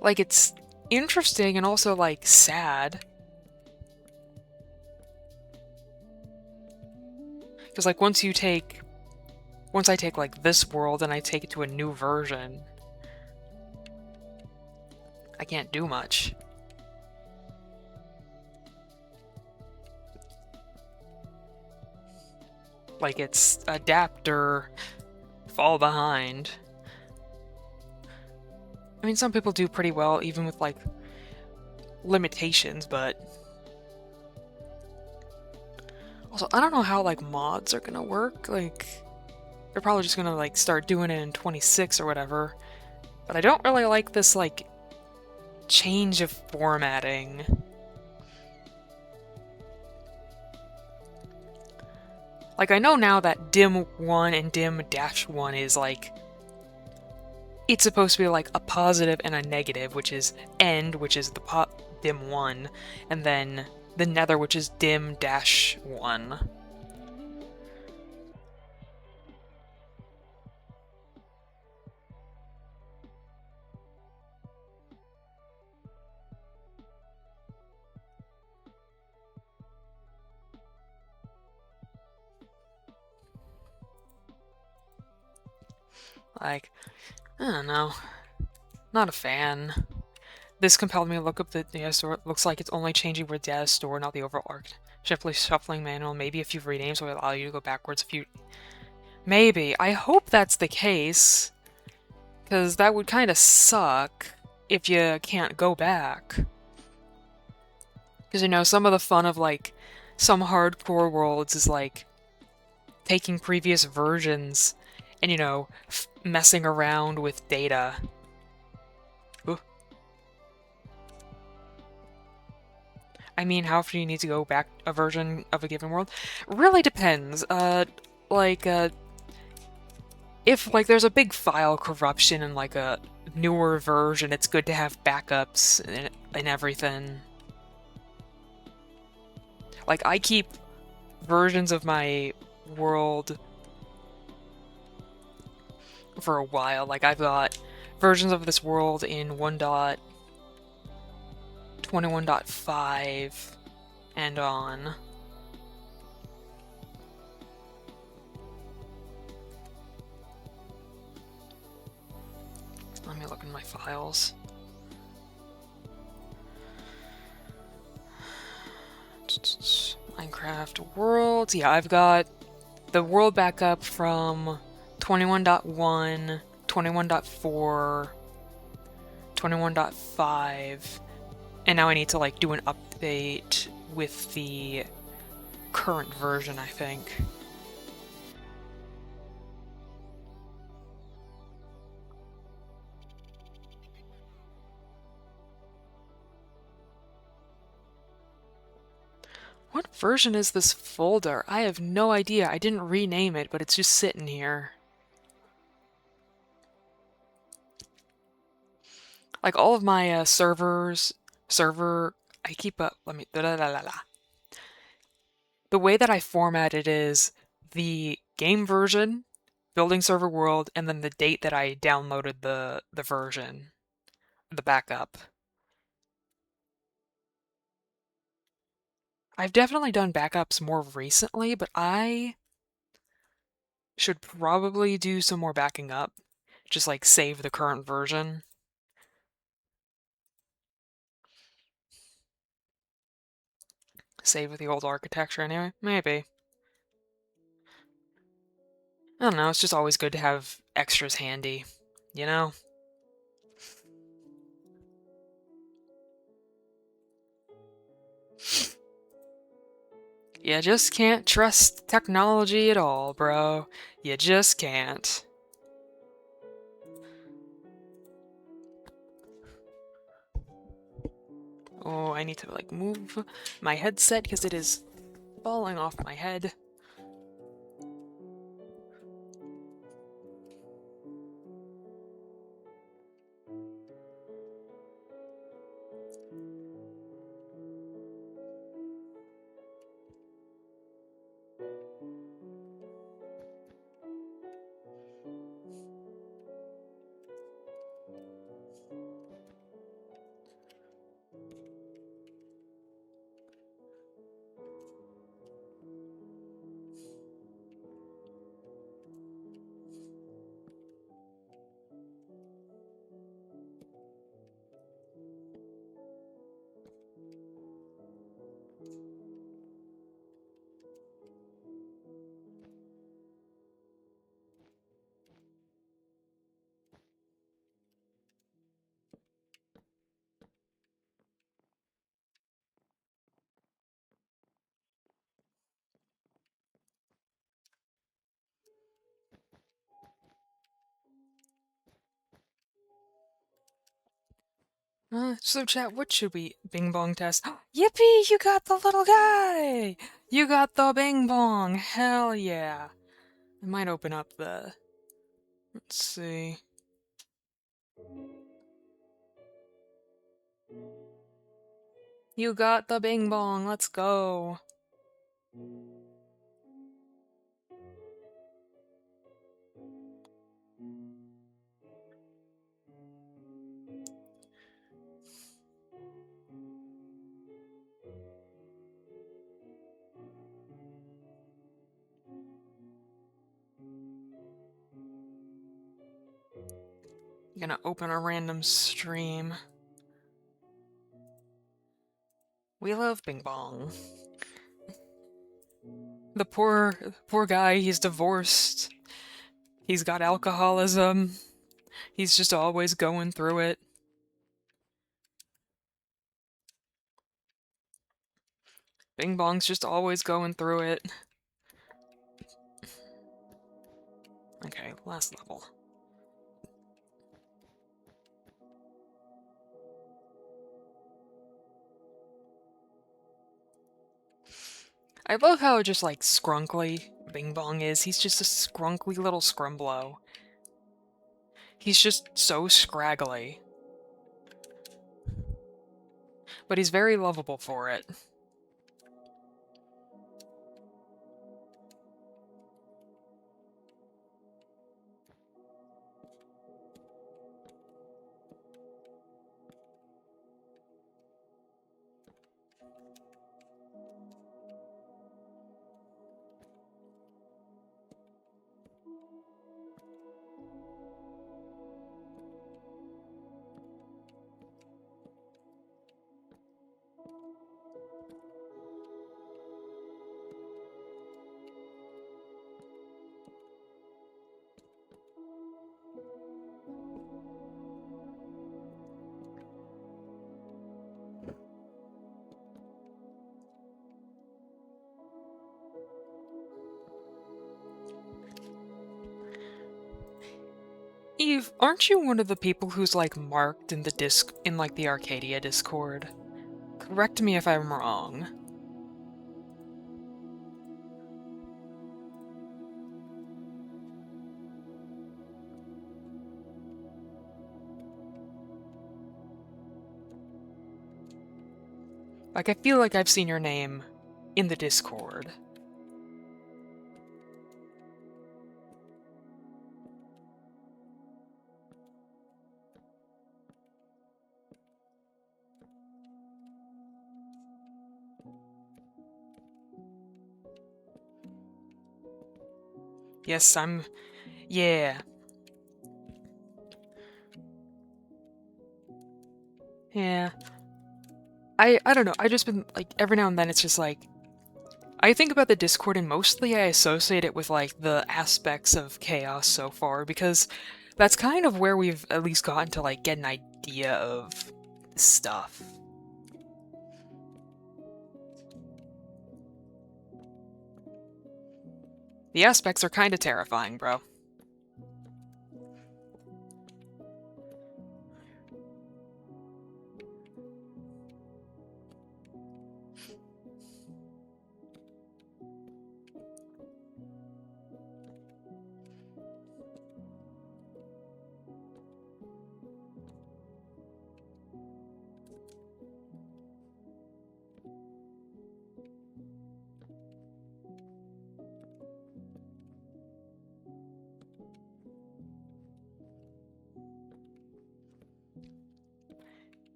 Like, it's interesting and also, like, sad. Because, like, once I take, like, this world and I take it to a new version, I can't do much. Like, it's adapt or fall behind. I mean, some people do pretty well, even with, like, limitations, but... Also, I don't know how, like, mods are gonna work. Like, they're probably just gonna, like, start doing it in 26 or whatever. But I don't really like this, like, change of formatting. Like, I know now that dim1 and dim-1 is, like... It's supposed to be, like, a positive and a negative, which is end, which is the dim1, and then the Nether, which is dim-1. Like, I don't know. Not a fan. This compelled me to look up the data store. It looks like it's only changing where data is stored, not the overall arc. Simply shuffling manual. Maybe a few renames will allow you to go backwards a few. Maybe. I hope that's the case. Because that would kind of suck if you can't go back. Because, you know, some of the fun of, like, some hardcore worlds is, like, taking previous versions and, you know, messing around with data. Ooh. I mean, how often do you need to go back a version of a given world? Really depends. If, like, there's a big file corruption in, like, a newer version, it's good to have backups and everything. Like, I keep versions of my world for a while. Like, I've got versions of this world in 1.21.5 and on. Let me look in my files. Minecraft worlds. Yeah, I've got the world backup from 21.1, 21.4, 21.5, and now I need to, like, do an update with the current version, I think. What version is this folder? I have no idea. I didn't rename it, but it's just sitting here. Like, all of my I keep up, let me, The way that I format it is the game version, building server world, and then the date that I downloaded the version, the backup. I've definitely done backups more recently, but I should probably do some more backing up. Just, like, save the current version. Save with the old architecture anyway? Maybe. I don't know, it's just always good to have extras handy, you know? You just can't trust technology at all, bro. You just can't. Oh, I need to, like, move my headset because it is falling off my head. So chat, what should we bing bong test? Yippee! You got the little guy! You got the bing bong! Hell yeah! I might open up the... Let's see... You got the bing bong, let's go. I'm gonna open a random stream. We love bing bong. The poor guy, he's divorced. He's got alcoholism. He's just always going through it. Bing bong's just always going through it. Okay, last level. I love how just like scrunkly Bing Bong is. He's just a scrunkly little scrumblow. He's just so scraggly. But he's very lovable for it. Eve, aren't you one of the people who's like marked in the Arcadia Discord? Correct me if I'm wrong. Like, I feel like I've seen your name in the Discord. Yes, yeah. Yeah. I don't know, I just been, like, every now and then it's just like, I think about the Discord and mostly I associate it with, like, the aspects of chaos so far, because that's kind of where we've at least gotten to, like, get an idea of stuff. The aspects are kinda terrifying, bro.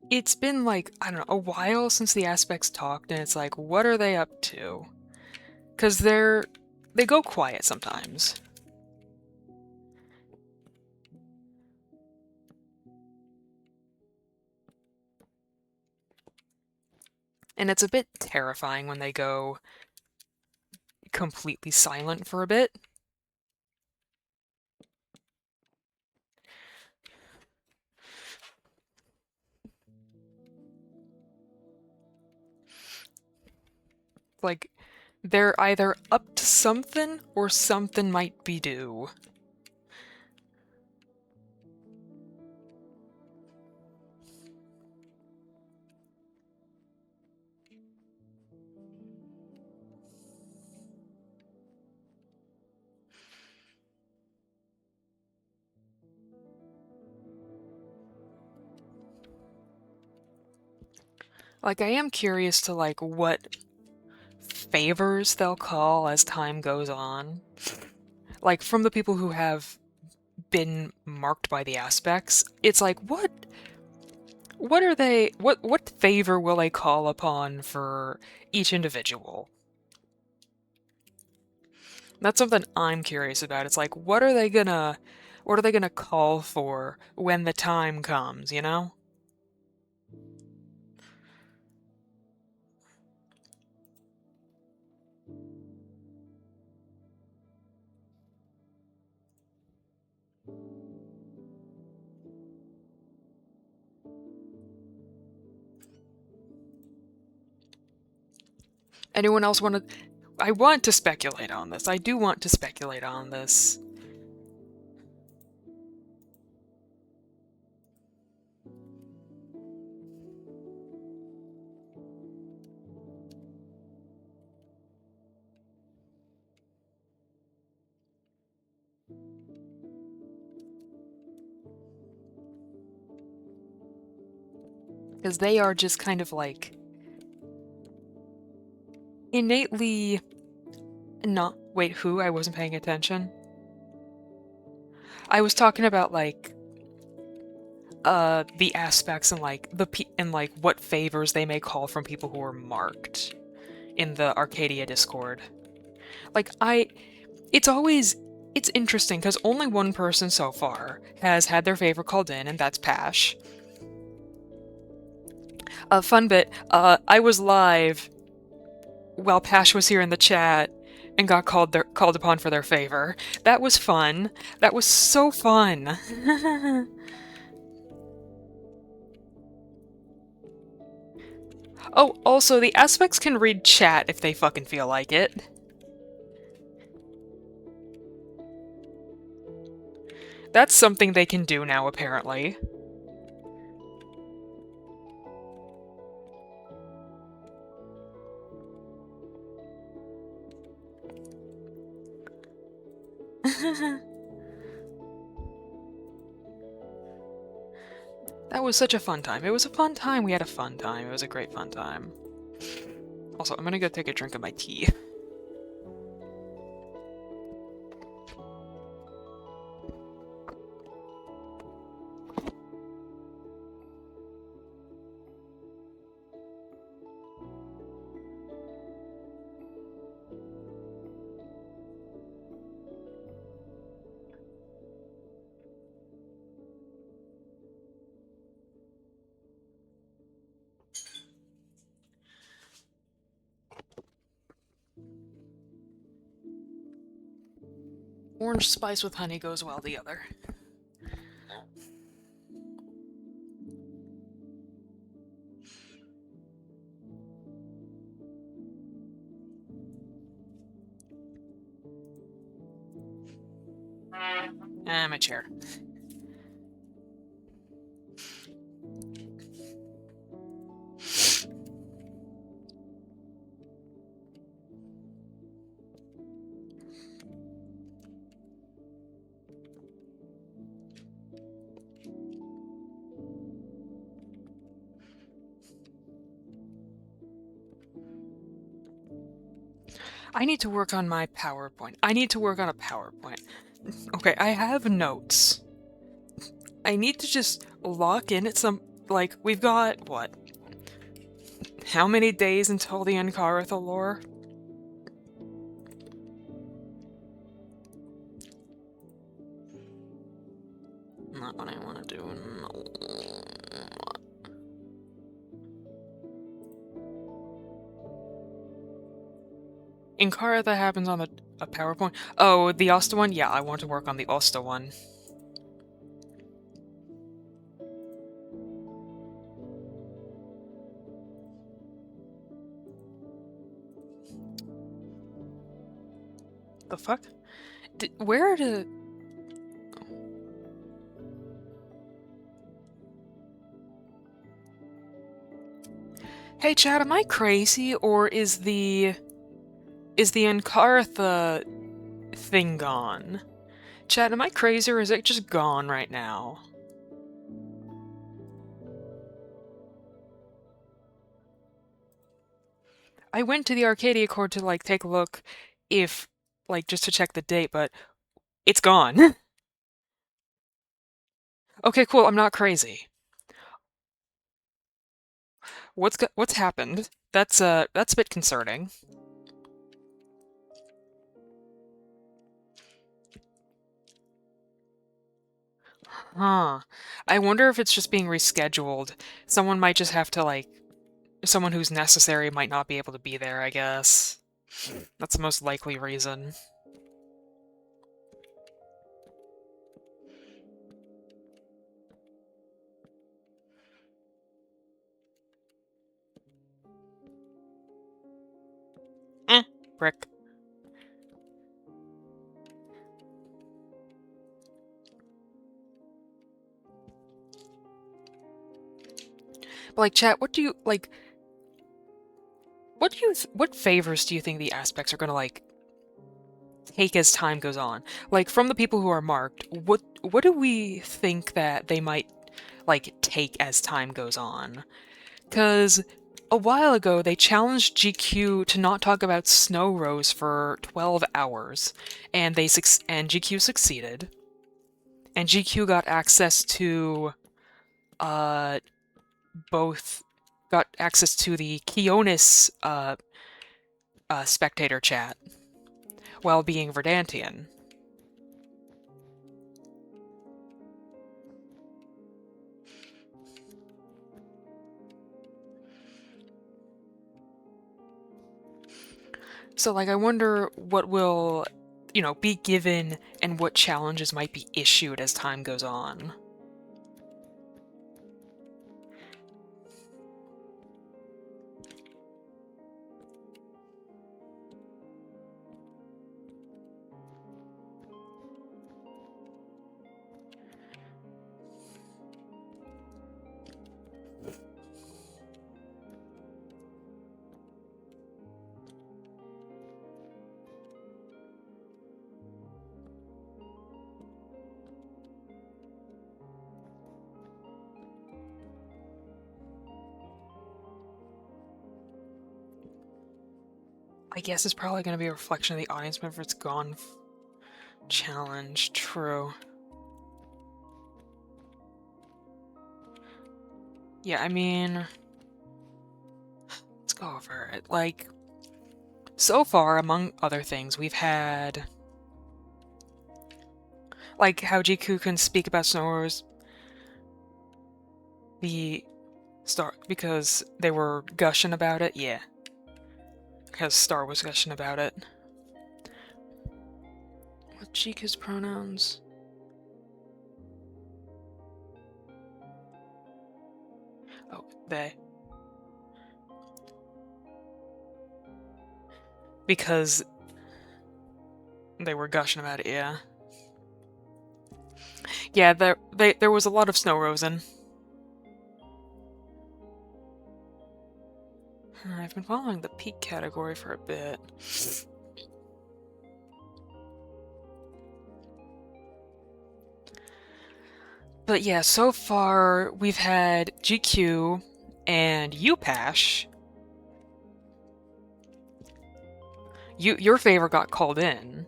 It's been, like, I don't know, a while since the aspects talked, and it's like, what are they up to? 'Cause they go quiet sometimes. And it's a bit terrifying when they go completely silent for a bit. Like, they're either up to something or something might be due. Like, I am curious to, like, what favors they'll call as time goes on. Like, from the people who have been marked by the aspects, it's like, what are they, what favor will they call upon for each individual? That's something I'm curious about. It's like, what are they gonna call for when the time comes, you know? Anyone else want to... I want to speculate on this. I do want to speculate on this. Because they are just kind of like... innately... not... Wait, who? I wasn't paying attention. I was talking about, like... the aspects and, like, what favors they may call from people who are marked in the Arcadia Discord. Like, it's interesting, because only one person so far has had their favor called in, and that's Pash. Fun bit, I was live while Pash was here in the chat and got called upon for their favor. That was fun. That was so fun. Oh, also, the aspects can read chat if they fucking feel like it. That's something they can do now, apparently. That was such a fun time. It was a fun time. We had a fun time. It was a great fun time. Also, I'm gonna go take a drink of my tea. Orange spice with honey goes well together. My chair. I need to work on my PowerPoint. I need to work on a PowerPoint. Okay, I have notes. I need to just lock in at some... Like, we've got, what? How many days until the Enkaratha lore? Not what I want to do. No. Enkaratha happens on a PowerPoint. Oh, the Osta one? Yeah, I want to work on the Osta one. The fuck? Where did... Hey chat, am I crazy, or is the Enkaratha thing gone? Chat, am I crazy, or is it just gone right now? I went to the Arcadia Accord to like take a look if like just to check the date, but it's gone. Okay, cool. I'm not crazy. What's happened? That's a bit concerning. Huh. I wonder if it's just being rescheduled. Someone might just have to like someone who's necessary might not be able to be there, I guess. That's the most likely reason. Brick. But like, chat, what do you like? What favors do you think the aspects are gonna like take as time goes on? Like, from the people who are marked, what do we think that they might like take as time goes on? Because a while ago they challenged GQ to not talk about Snow Rose for 12 hours, and GQ succeeded, and GQ got access to both got access to the Kionis spectator chat while being Verdantian. So, like, I wonder what will, be given and what challenges might be issued as time goes on. I guess it's probably going to be a reflection of the audience member. It's gone challenge. True. Yeah, I mean, let's go over it. Like, so far, among other things, we've had like how GQ can speak about Snow Rose, the Star, because they were gushing about it. Yeah, because Star was gushing about it. What GQ's pronouns? Oh, they. Because they were gushing about it, yeah. Yeah, there was a lot of Snow Rosen. I've been following the peak category for a bit. But yeah, so far we've had GQ and UPash. Your favor got called in.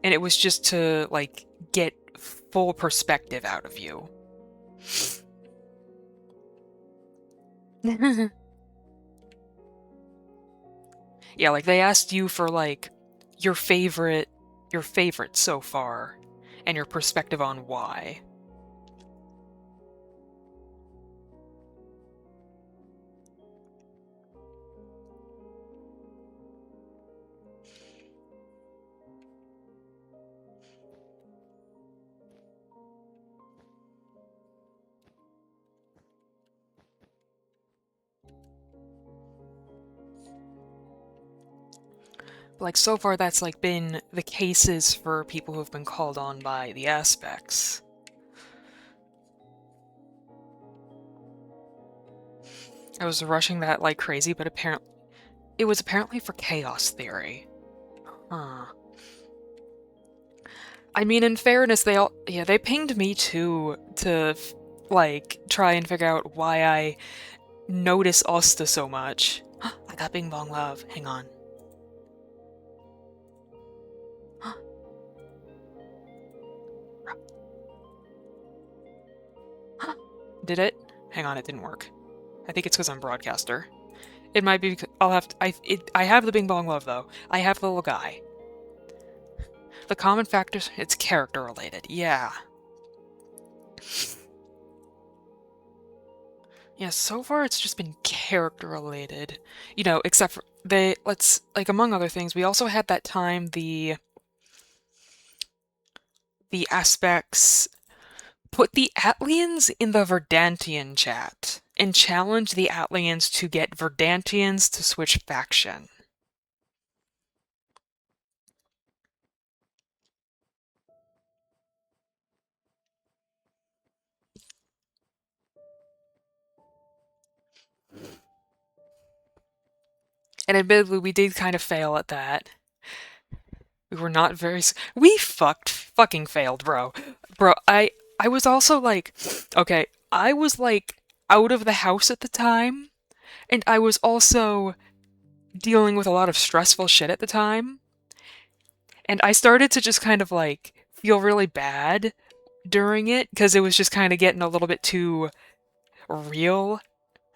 And it was just to, like, get full perspective out of you. Yeah, like, they asked you for, like, your favorite so far, and your perspective on why. Like, so far that's, like, been the cases for people who have been called on by the aspects. I was rushing that like crazy, but it was apparently for Chaos Theory. Huh. I mean, in fairness, they pinged me too to, like, try and figure out why I notice Asta so much. I got Bing Bong Love. Hang on. Did it? Hang on, it didn't work. I think it's because I'm broadcaster. It might be because I'll have to, I have the Bing Bong Love though. I have the little guy. The common factors, it's character related. Yeah. Yeah, so far it's just been character related. You know, except for among other things, we also had that time the aspects put the Atlians in the Verdantian chat and challenge the Atlians to get Verdantians to switch faction. And admittedly, we did kind of fail at that. We were not very... We fucking failed, bro. Bro, I was also like... Okay, I was like out of the house at the time, and I was also dealing with a lot of stressful shit at the time. And I started to just kind of like feel really bad during it, because it was just kind of getting a little bit too real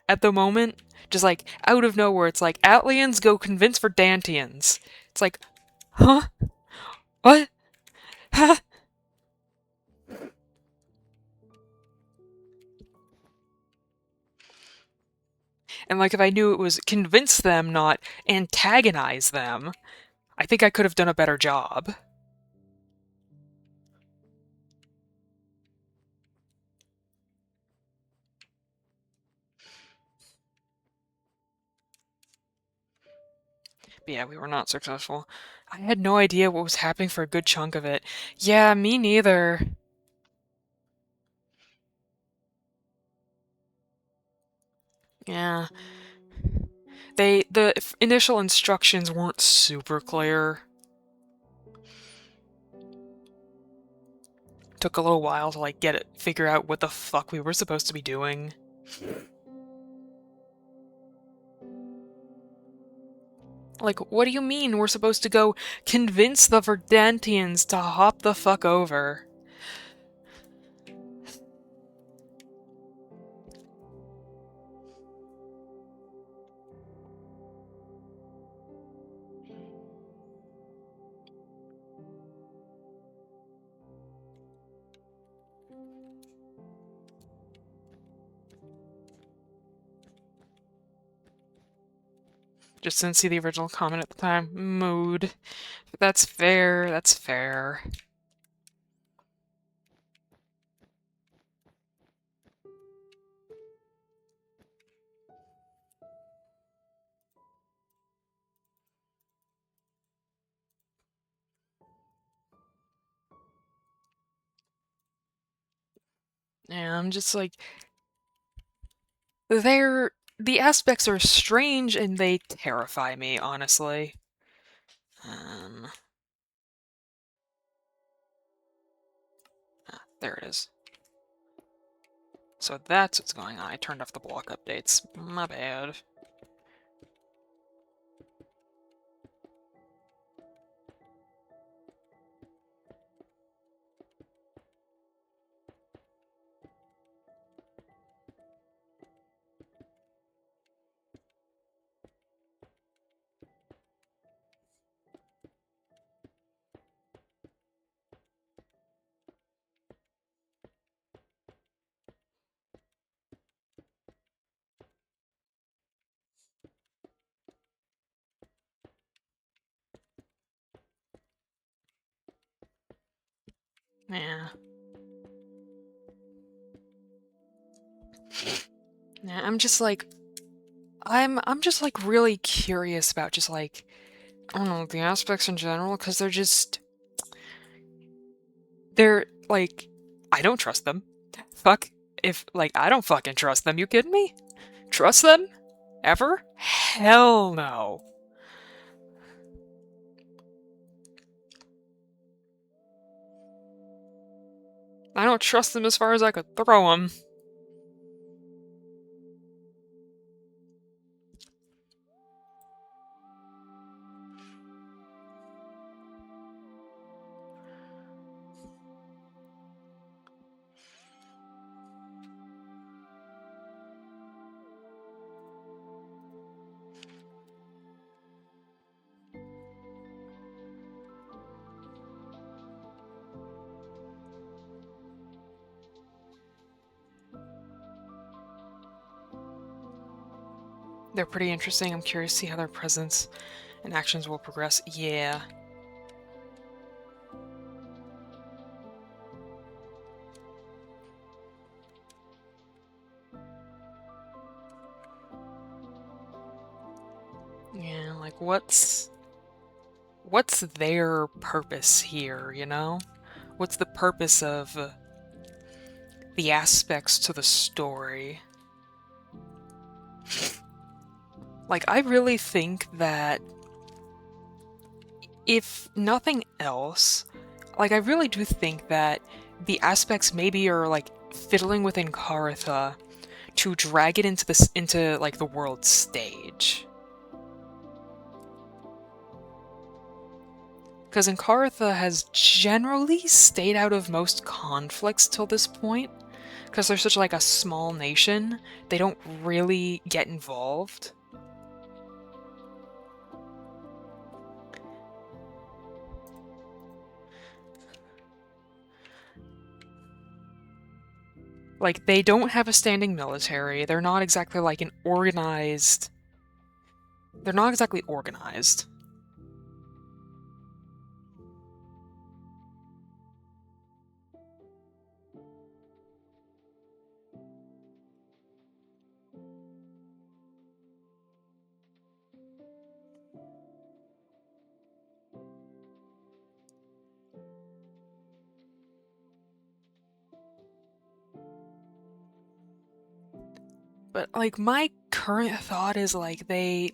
at the moment. Just like out of nowhere, it's like, Atlians go convince Verdantians. It's like, huh? What? Huh? And like, if I knew it was convince them, not antagonize them, I think I could have done a better job. But yeah, we were not successful. I had no idea what was happening for a good chunk of it. Yeah, me neither. Yeah. The initial instructions weren't super clear. Took a little while to like figure out what the fuck we were supposed to be doing. Like, what do you mean we're supposed to go convince the Verdantians to hop the fuck over? Just didn't see the original comment at the time. Mood. That's fair, that's fair. Yeah, I'm just like... The aspects are strange and they terrify me, honestly. There it is. So that's what's going on. I turned off the block updates. My bad. Yeah. Yeah, I'm just like... I'm just like really curious about just like... I don't know, the aspects in general, because they're just... They're, like... I don't trust them. Fuck. If, like, I don't fucking trust them, you kidding me? Trust them? Ever? Hell no. I don't trust them as far as I could throw them. They're pretty interesting. I'm curious to see how their presence and actions will progress. Yeah. Yeah, like what's their purpose here, you know? What's the purpose of the aspects to the story? Like, I really think that if nothing else, like, I really do think that the aspects maybe are like fiddling with Enkaratha to drag it into like the world stage. Because Enkaratha has generally stayed out of most conflicts till this point. Because they're such like a small nation, they don't really get involved. Like, they don't have a standing military, they're not exactly like an organized... They're not exactly organized. But, like, my current thought is, like, they're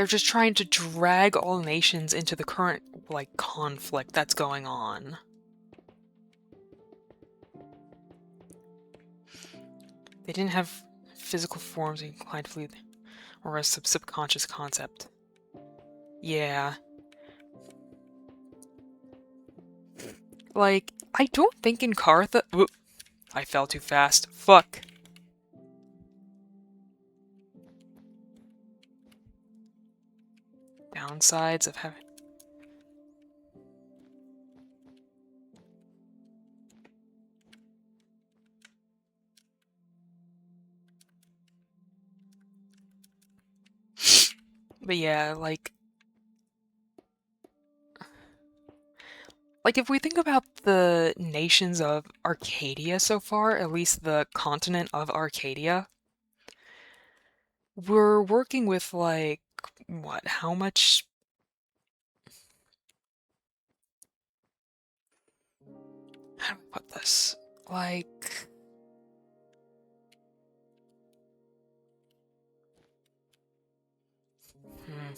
just trying to drag all nations into the current, like, conflict that's going on. They didn't have physical forms inclined to flee, or a subconscious concept. Yeah. Like, I don't think Enkaratha... Whoop. I fell too fast. Fuck. Downsides of having... But yeah, like, if we think about the nations of Arcadia so far, at least the continent of Arcadia, we're working with, like, what, how much... How do I put this? Like... Hmm.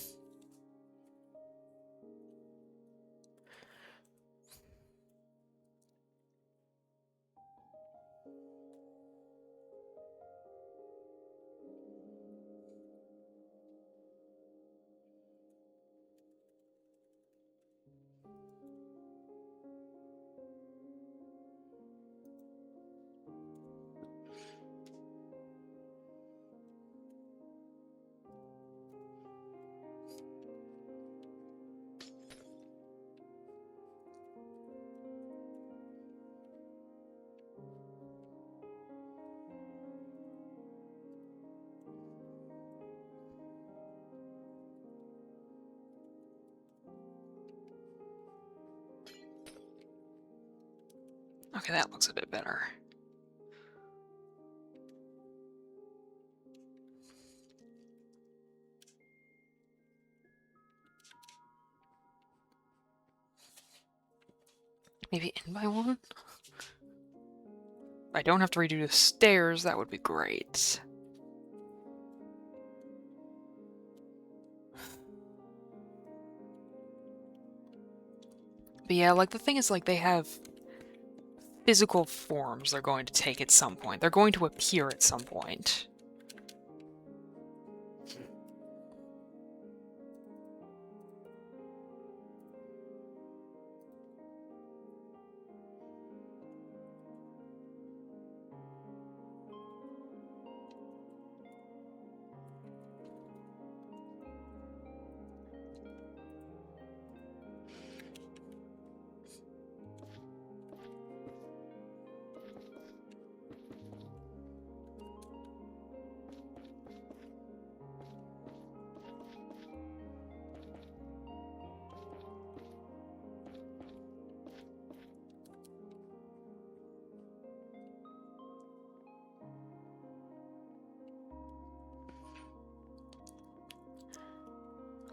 Okay, that looks a bit better. Maybe in by one? If I don't have to redo the stairs, that would be great. But yeah, like, the thing is, like, they have physical forms they're going to take at some point. They're going to appear at some point.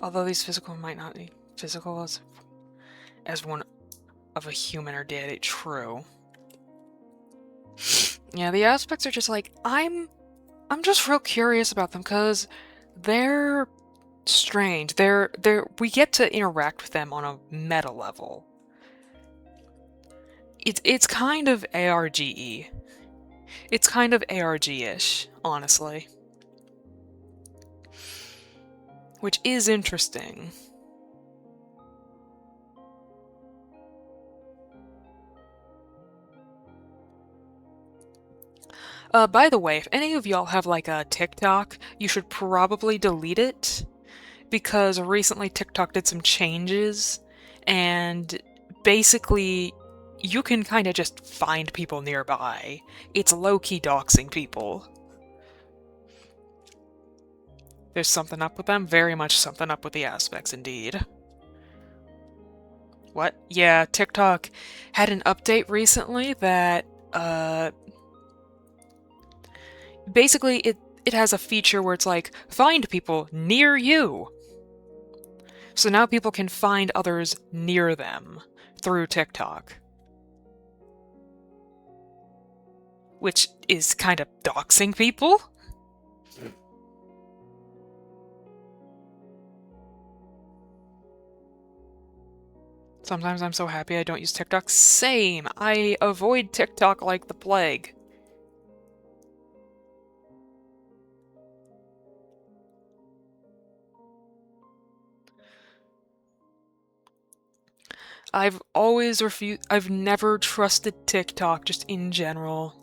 Although these physical might not be physical as one of a human or dead, it's true. Yeah, the aspects are just like, I'm just real curious about them because they're strange. We get to interact with them on a meta level. It's kind of ARGE. It's kind of ARG-ish, honestly. Which is interesting. By the way, if any of y'all have like a TikTok, you should probably delete it because recently TikTok did some changes and basically you can kind of just find people nearby. It's low-key doxing people. There's something up with them? Very much something up with the aspects, indeed. What? Yeah, TikTok had an update recently that, basically it has a feature where it's like, find people near you! So now people can find others near them through TikTok. Which is kind of doxing people? Sometimes I'm so happy I don't use TikTok. Same! I avoid TikTok like the plague. I've always refused. I've never trusted TikTok, just in general.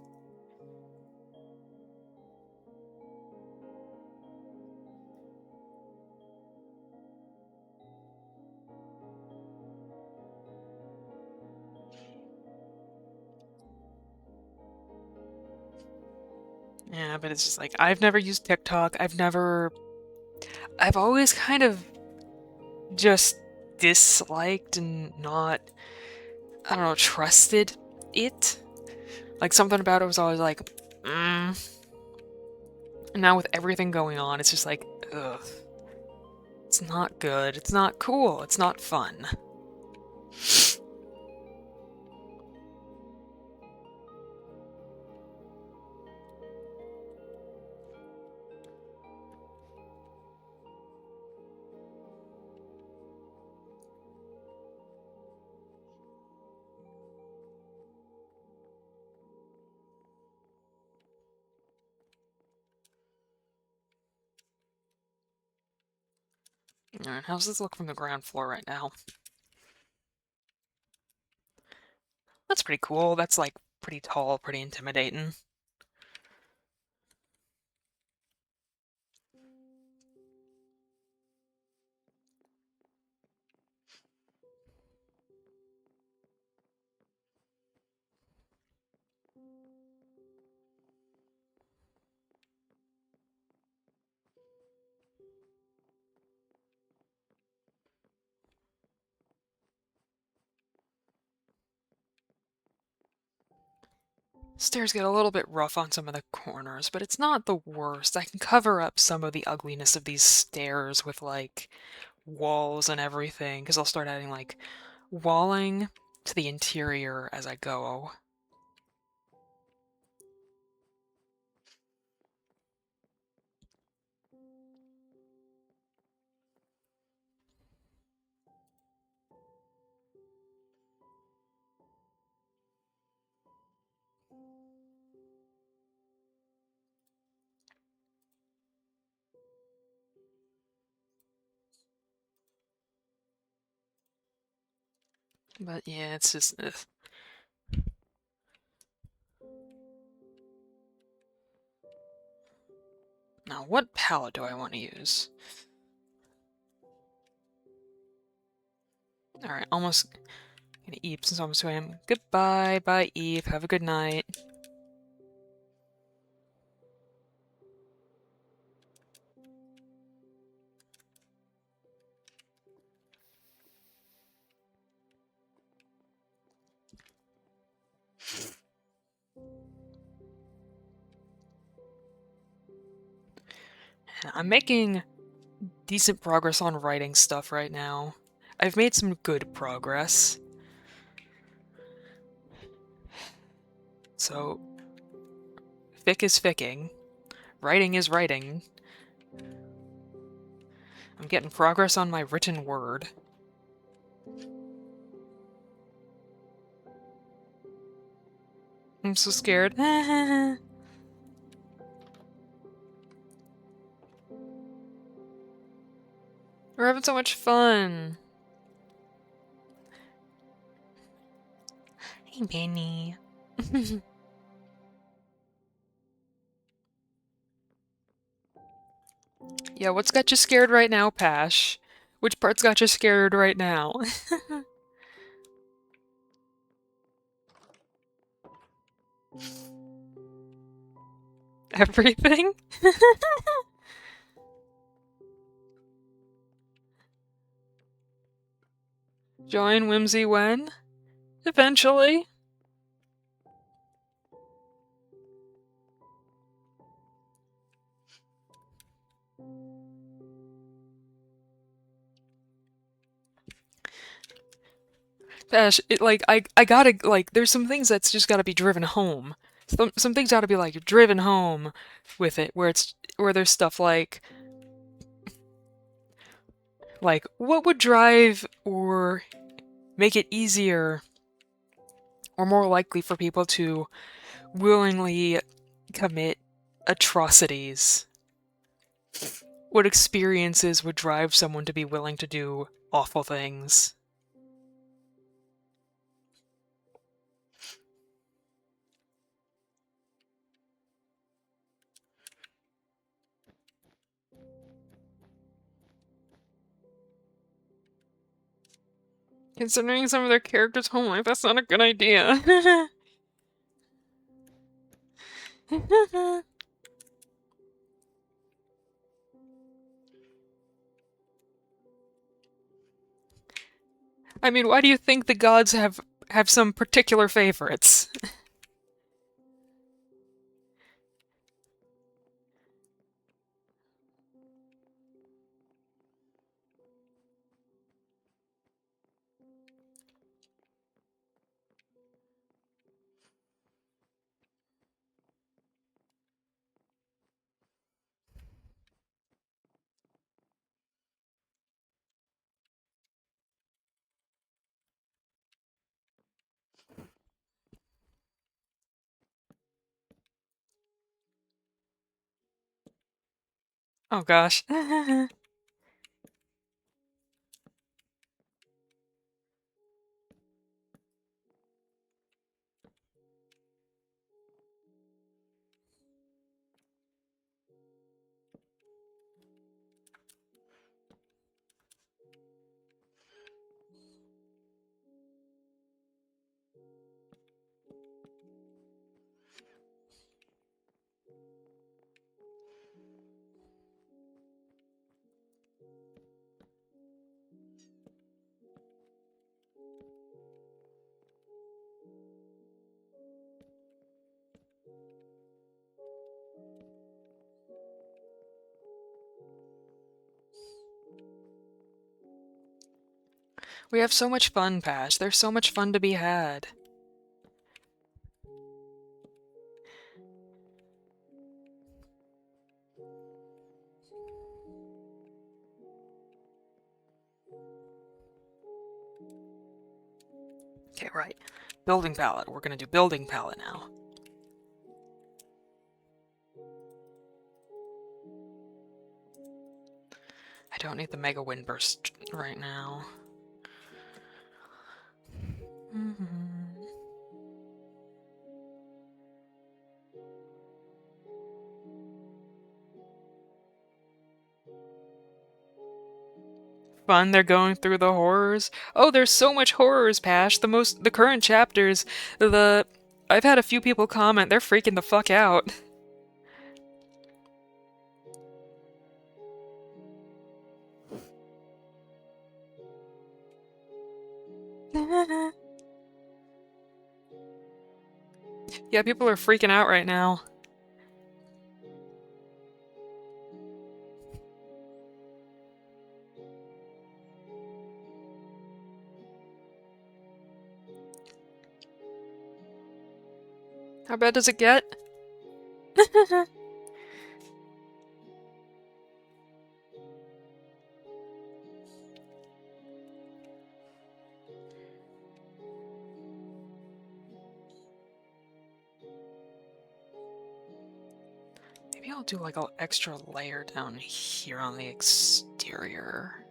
Yeah, but it's just like, I've never used TikTok. I've always kind of just disliked and not, I don't know, trusted it. Like, something about it was always like, And now with everything going on, it's just like, ugh. It's not good. It's not cool. It's not fun. Alright, how's this look from the ground floor right now? That's pretty cool. That's, like, pretty tall, pretty intimidating. Stairs get a little bit rough on some of the corners, but it's not the worst. I can cover up some of the ugliness of these stairs with, like, walls and everything, because I'll start adding, like, walling to the interior as I go. But yeah, it's just, ugh. Now, what palette do I want to use? Alright, almost gonna Eve since almost 2 a.m. Goodbye, bye Eve, have a good night. I'm making decent progress on writing stuff right now. I've made some good progress. So, fic is ficking. Writing is writing. I'm getting progress on my written word. I'm so scared. We're having so much fun. Hey, Benny. Yeah, what's got you scared right now, Pash? Which part's got you scared right now? Everything? Join Whimsy when? Eventually. Pash, I gotta, like, there's some things that's just gotta be driven home. Some things gotta be, like, driven home with it, where there's stuff like, what would drive or make it easier or more likely for people to willingly commit atrocities? What experiences would drive someone to be willing to do awful things? Considering some of their characters' home life, that's not a good idea. I mean, why do you think the gods have some particular favorites? Oh gosh. We have so much fun, Pash. There's so much fun to be had. Okay, right. Building palette. We're gonna do building palette now. I don't need the Mega Windburst right now. Fun, they're going through the horrors. Oh, there's so much horrors, Pash. The current chapters, I've had a few people comment, they're freaking the fuck out. Yeah, people are freaking out right now. How bad does it get? Maybe I'll do like an extra layer down here on the exterior.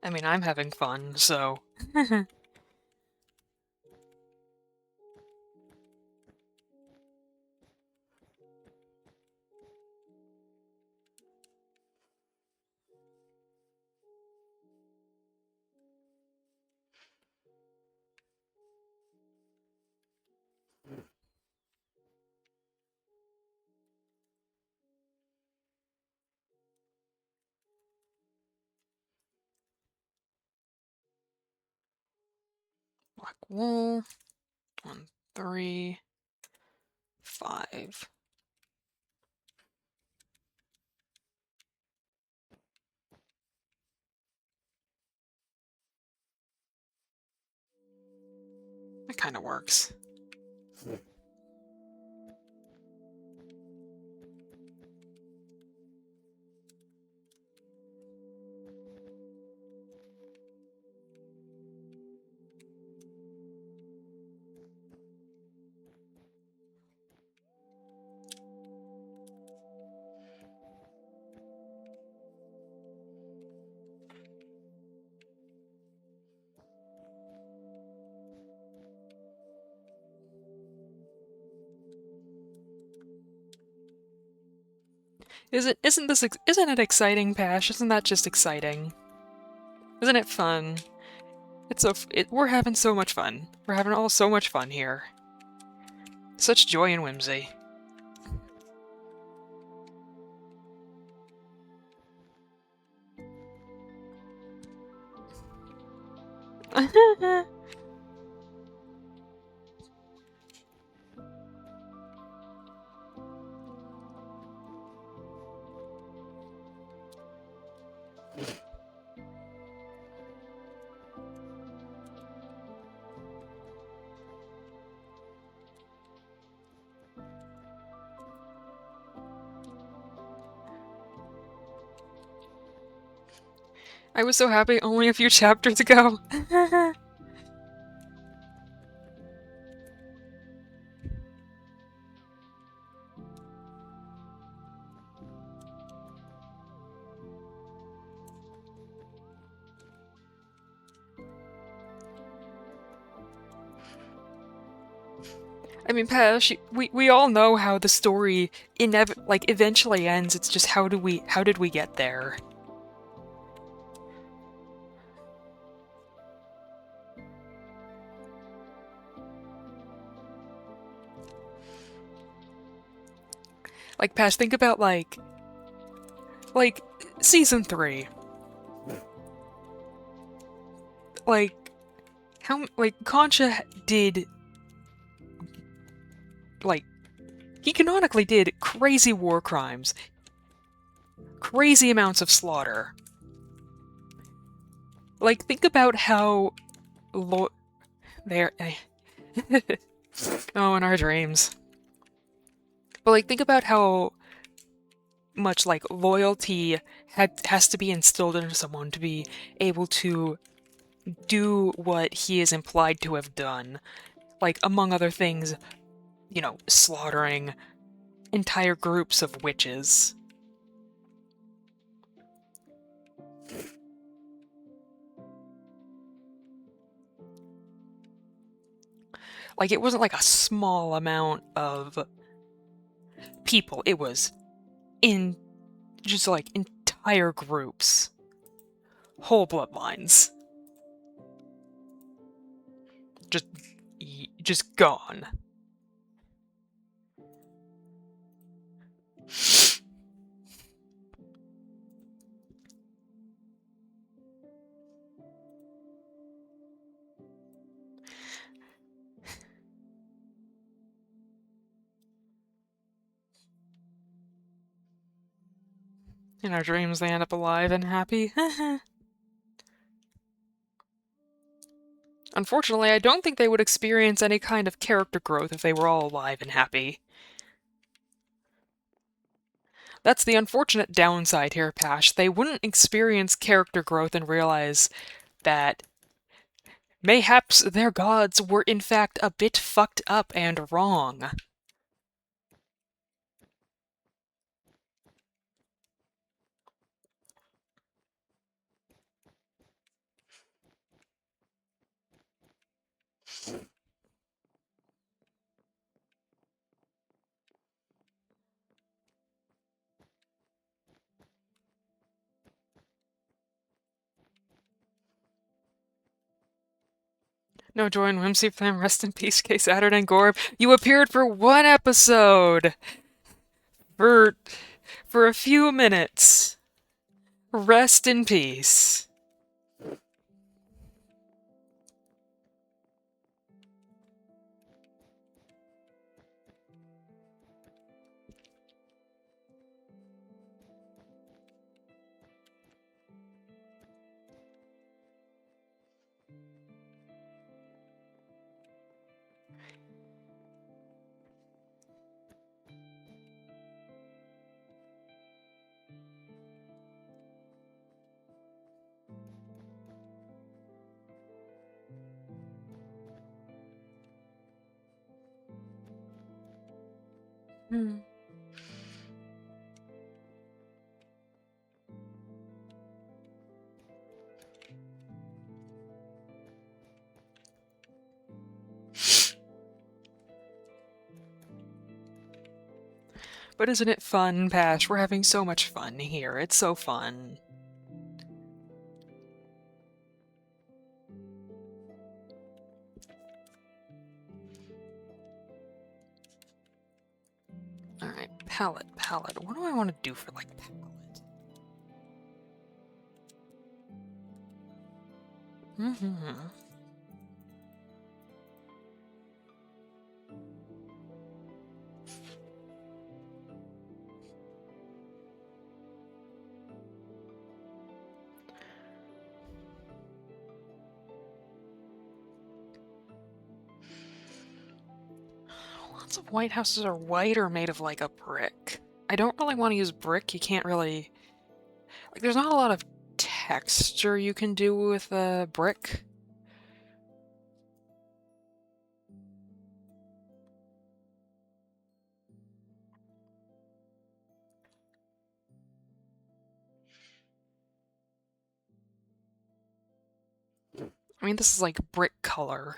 I mean, I'm having fun, so... Black wool. 1, 3, 5. That kind of works. Isn't it exciting, Pash? Isn't that just exciting? Isn't it fun? We're having so much fun. We're having all so much fun here. Such joy and whimsy. I was so happy only a few chapters ago. I mean, Pash, we all know how the story eventually ends. It's just how did we get there? Like, Pash, think about like season 3. Concha did he canonically did crazy war crimes. Crazy amounts of slaughter. Like, think about how oh, in our dreams. But think about how much loyalty has to be instilled into someone to be able to do what he is implied to have done. Among other things, you know, slaughtering entire groups of witches. Like, it wasn't like a small amount of people, it was in just like entire groups, whole bloodlines. Just gone. In our dreams, they end up alive and happy. Unfortunately, I don't think they would experience any kind of character growth if they were all alive and happy. That's the unfortunate downside here, Pash. They wouldn't experience character growth and realize that mayhaps their gods were in fact a bit fucked up and wrong. No joy in whimsy for them. Rest in peace, K. Saturn and Gorb. You appeared for one episode! For a few minutes. Rest in peace. Hmm. But isn't it fun, Pash? We're having so much fun here. It's so fun. Alright, palette. What do I want to do for, like, palette? Lots of White Houses are white or made of, like, a brick. I don't really want to use brick. You can't really... Like, there's not a lot of texture you can do with a brick. I mean, this is like brick color.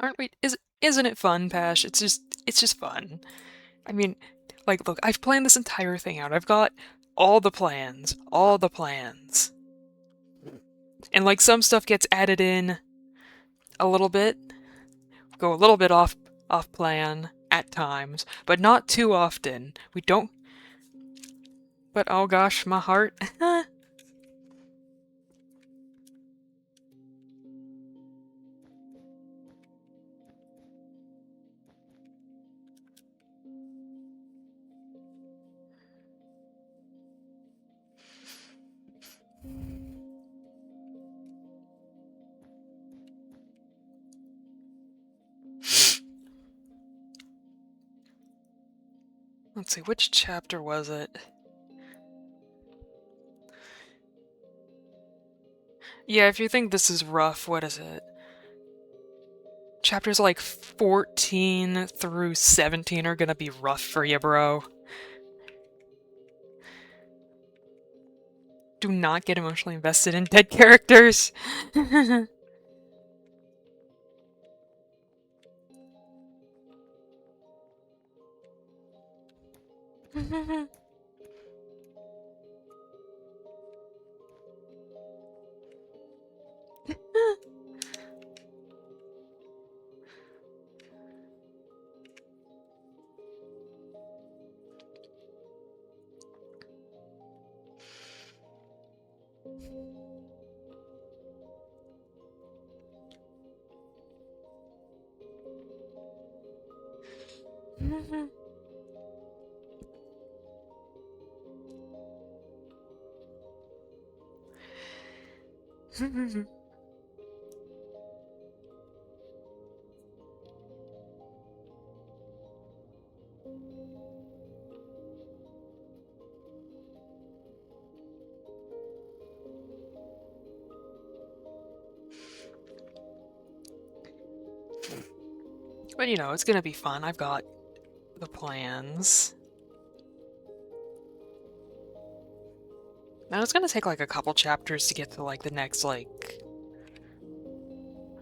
Aren't we? Isn't it fun, Pash? It's just fun. I mean, like, look, I've planned this entire thing out. I've got all the plans. And, like, some stuff gets added in a little bit, go a little bit off plan at times, but not too often. We don't... But, oh gosh, my heart. Let's see, which chapter was it? Yeah, if you think this is rough, what is it? Chapters like 14 through 17 are gonna be rough for you, bro. Do not get emotionally invested in dead characters. But you know, it's gonna be fun. I've got the plans. Now it's gonna take like a couple chapters to get to like the next like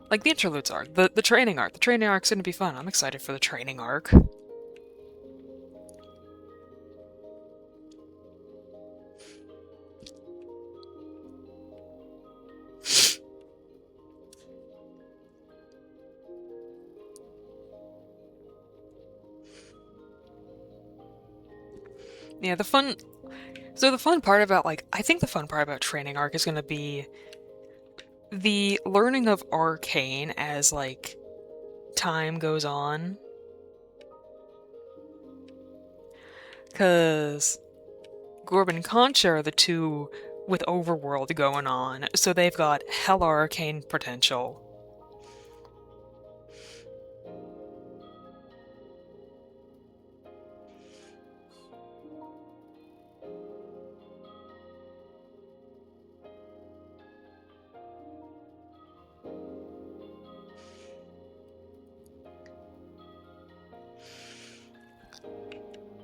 the interludes arc, the training arc. The training arc's gonna be fun. I'm excited for the training arc. Yeah, the fun part about I think the fun part about training arc is gonna be the learning of Arcane as like time goes on. Cause Gorb and Concha are the two with Overworld going on, so they've got hella arcane potential.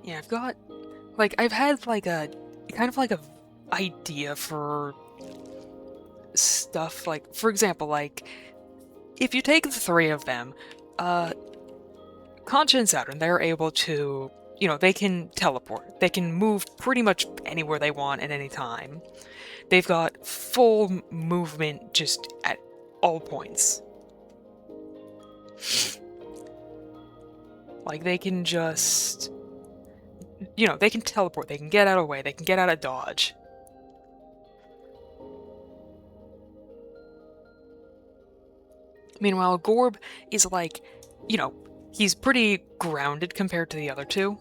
Yeah, I've had like a kind of like a idea for stuff like, for example, like if you take the three of them, Concha and Saturn, they're able to, you know, they can teleport. They can move pretty much anywhere they want at any time. They've got full movement just at all points. Like, they can just, you know, they can teleport, they can get out of the way, they can get out of dodge. Meanwhile, Gorb is like, you know, he's pretty grounded compared to the other two.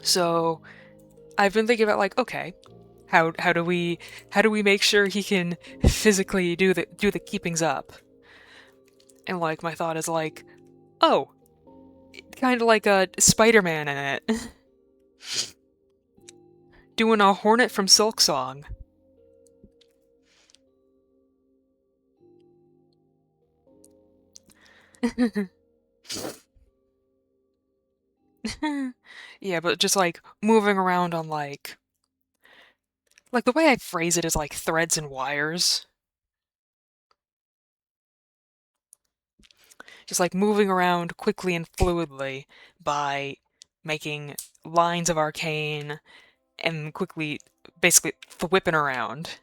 So, I've been thinking about like, okay, how do we make sure he can physically do the keepings up? And like my thought is like, oh, kind of like a Spider-Man in it. Doing a Hornet from Silksong. Yeah, but just like moving around on like the way I phrase it is like threads and wires. Just like moving around quickly and fluidly by making lines of arcane and quickly, basically, whipping around.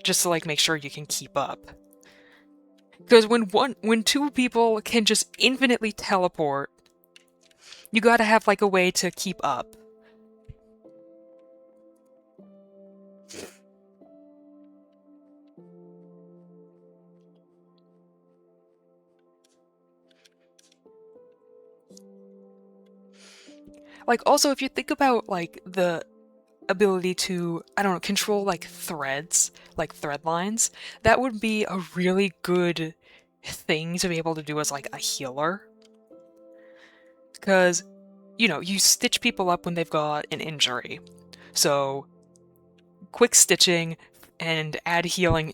Just to like make sure you can keep up. Because when two people can just infinitely teleport, you gotta have like a way to keep up. Like, also, if you think about, like, the ability to, I don't know, control, like, threads, like, thread lines, that would be a really good thing to be able to do as like a healer. Because, you know, you stitch people up when they've got an injury. So, quick stitching and add healing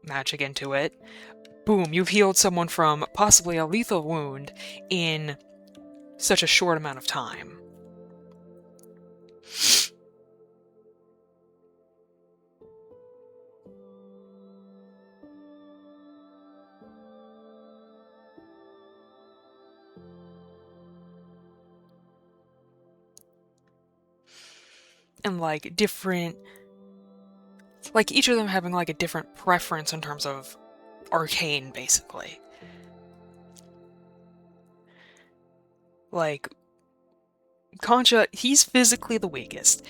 magic into it. Boom, you've healed someone from possibly a lethal wound in such a short amount of time. And like different, like each of them having like a different preference in terms of arcane, basically. Like, Concha, he's physically the weakest.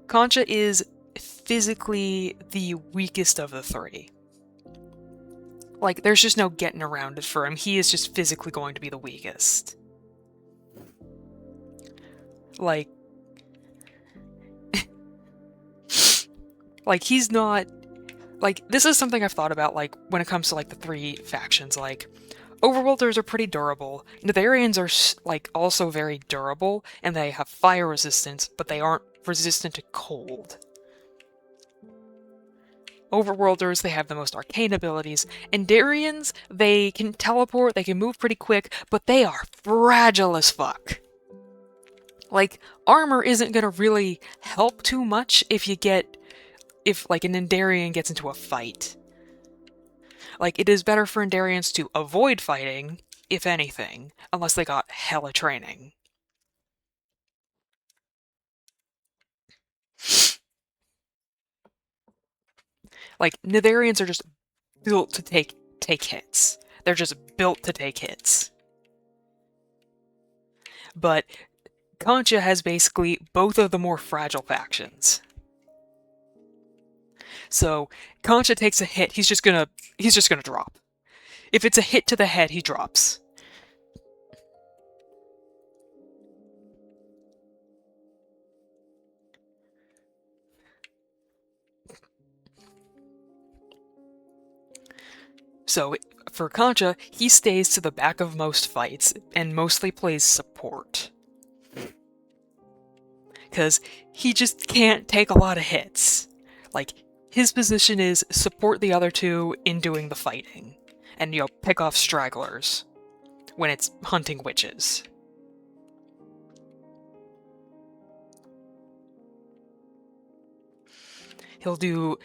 Concha is physically the weakest of the three. Like, there's just no getting around it for him. He is just physically going to be the weakest. Like, like he's not, like, this is something I've thought about, like, when it comes to, like, the three factions, like, Overworlders are pretty durable, Netherians are, like, also very durable, and they have fire resistance, but they aren't resistant to cold. Overworlders, they have the most arcane abilities, and Darians, they can teleport, they can move pretty quick, but they are fragile as fuck. Like, armor isn't gonna really help too much if like, an Endarian gets into a fight. Like, it is better for Endarians to avoid fighting, if anything, unless they got hella training. Like, Netherians are just built to take hits. They're just built to take hits. But Concha has basically both of the more fragile factions. So Concha takes a hit, he's just gonna drop. If it's a hit to the head, he drops. So for Concha, he stays to the back of most fights and mostly plays support. Because he just can't take a lot of hits. Like, his position is support the other two in doing the fighting. And, you know, pick off stragglers when it's hunting witches. He'll do...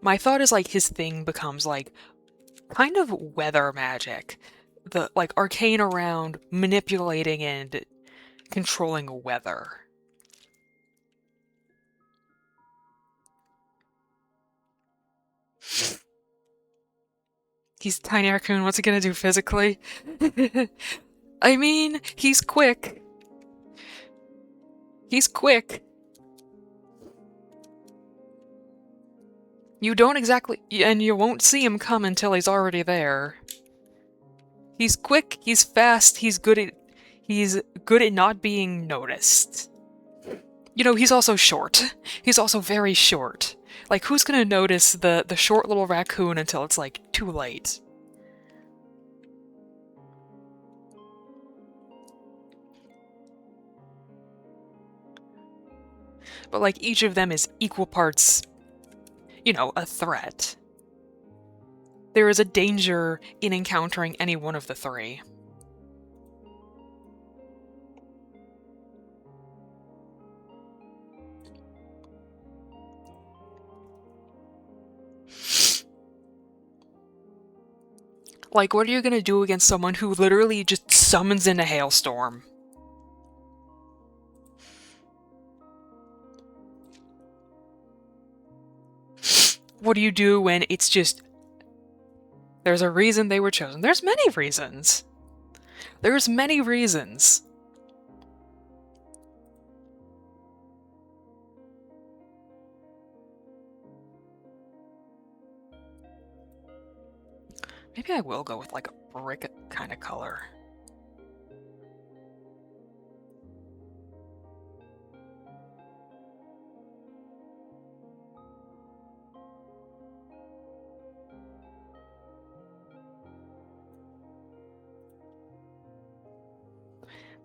My thought is, like, his thing becomes, like, kind of weather magic. The, like, arcane around manipulating and controlling weather. He's Tiny Raccoon, what's he gonna do physically? I mean, he's quick. He's quick. You don't exactly... and you won't see him come until he's already there. He's quick, he's fast, he's good at not being noticed. You know, he's also short. He's also very short. Like, who's gonna notice the short little raccoon until it's, like, too late? But, like, each of them is equal parts, you know, a threat. There is a danger in encountering any one of the three. Like, what are you gonna do against someone who literally just summons in a hailstorm? What do you do when it's just... There's a reason they were chosen. There's many reasons. There's many reasons. Maybe I will go with, like, a brick kind of color.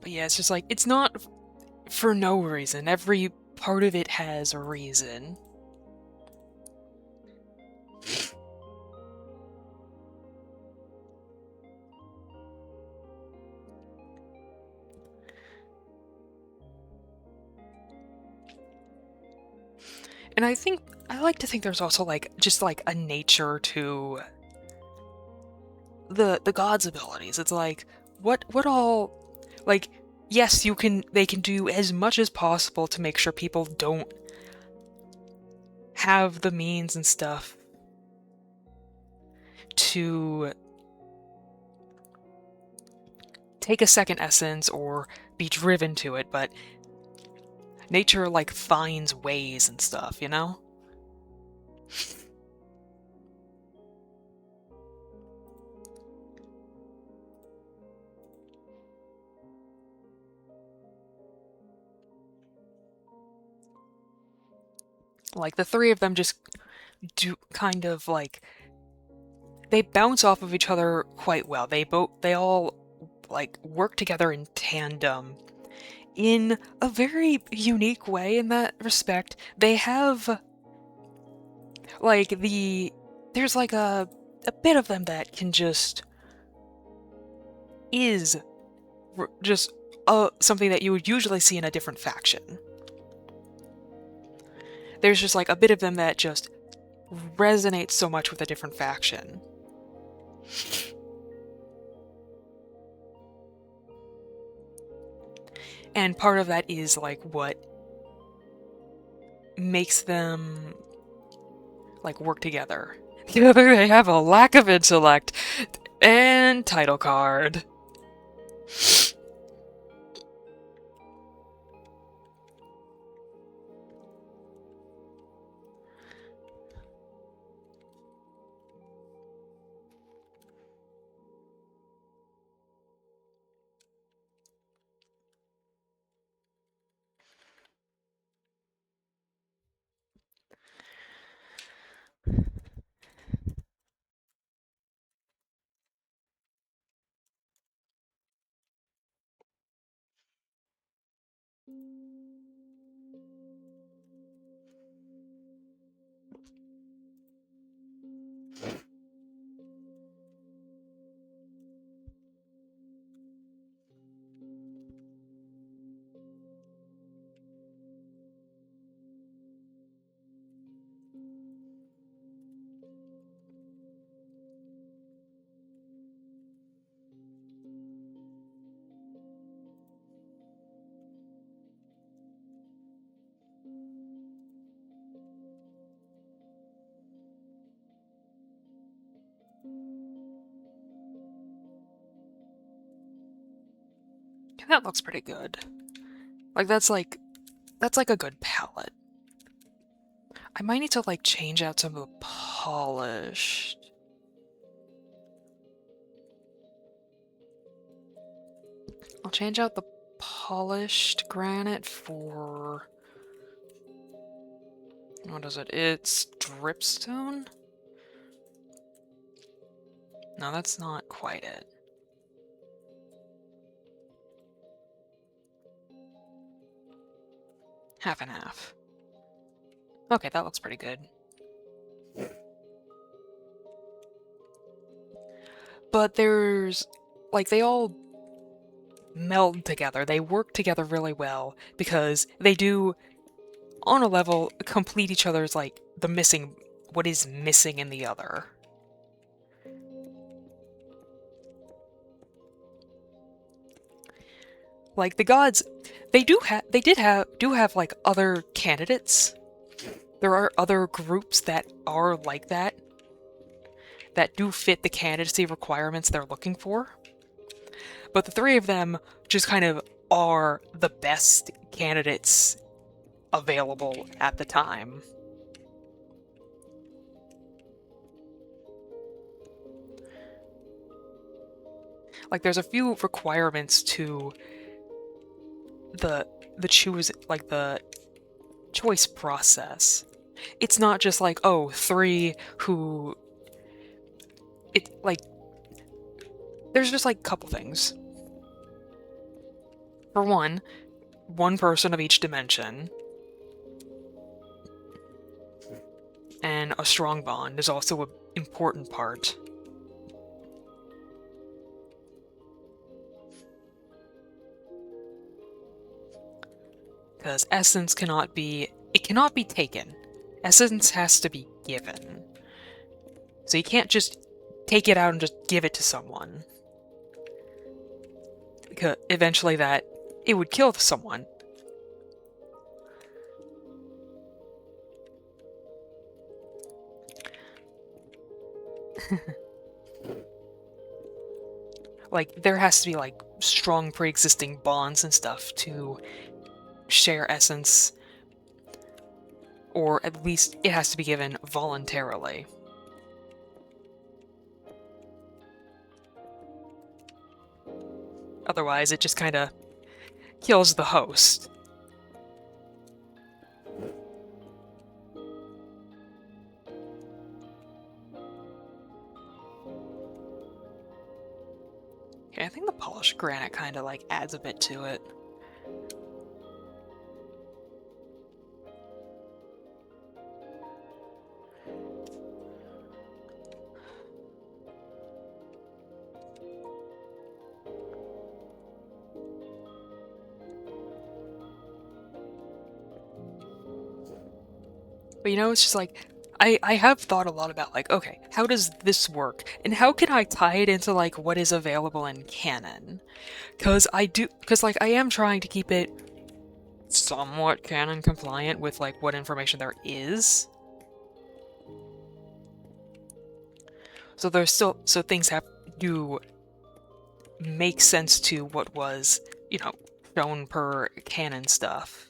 But yeah, it's just like, it's not for no reason. Every part of it has a reason. And I like to think there's also like just like a nature to the gods' abilities. It's like what all, like, yes, they can do as much as possible to make sure people don't have the means and stuff to take a second essence or be driven to it, but nature like finds ways and stuff, you know? Like the three of them just do kind of like, they bounce off of each other quite well. They all like work together in tandem in a very unique way in that respect. They have like there's like a bit of them that can just is just something that you would usually see in a different faction. There's just like a bit of them that just resonates so much with a different faction. And part of that is like what makes them like work together. They have a lack of intellect and title card. That looks pretty good. Like that's like a good palette. I might need to like change out some of the polished. I'll change out the polished granite for, what is it? It's dripstone? No, that's not quite it. Half and half. Okay, that looks pretty good. But there's, like, they all meld together. They work together really well because they do, on a level, complete each other's, like, what is missing in the other. Like, the gods, they do have, like, other candidates. There are other groups that are like that do fit the candidacy requirements they're looking for. But the three of them just kind of are the best candidates available at the time. Like, there's a few requirements to the choice process. It's not just like, oh, three who... It, like... There's just, like, a couple things. For one person of each dimension. And a strong bond is also an important part. Because essence cannot be taken. Essence has to be given. So you can't just take it out and just give it to someone. Because eventually it would kill someone. Like, there has to be, like, strong pre-existing bonds and stuff to share essence. Or at least it has to be given voluntarily. Otherwise, it just kinda kills the host. Okay, I think the polished granite kinda, like, adds a bit to it. But you know, it's just like, I have thought a lot about, like, okay, how does this work? And how can I tie it into, like, what is available in canon? Because like, I am trying to keep it somewhat canon compliant with, like, what information there is. So there's still, so things have to make sense to what was, you know, shown per canon stuff.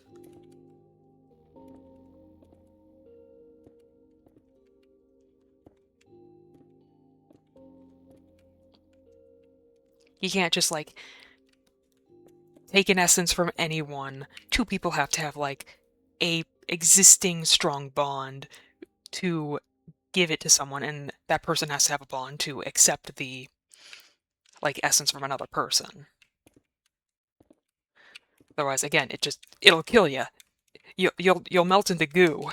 You can't just, like, take an essence from anyone. Two people have to have, like, a existing strong bond to give it to someone, and that person has to have a bond to accept the, like, essence from another person. Otherwise, again, it'll kill you. You'll melt into goo.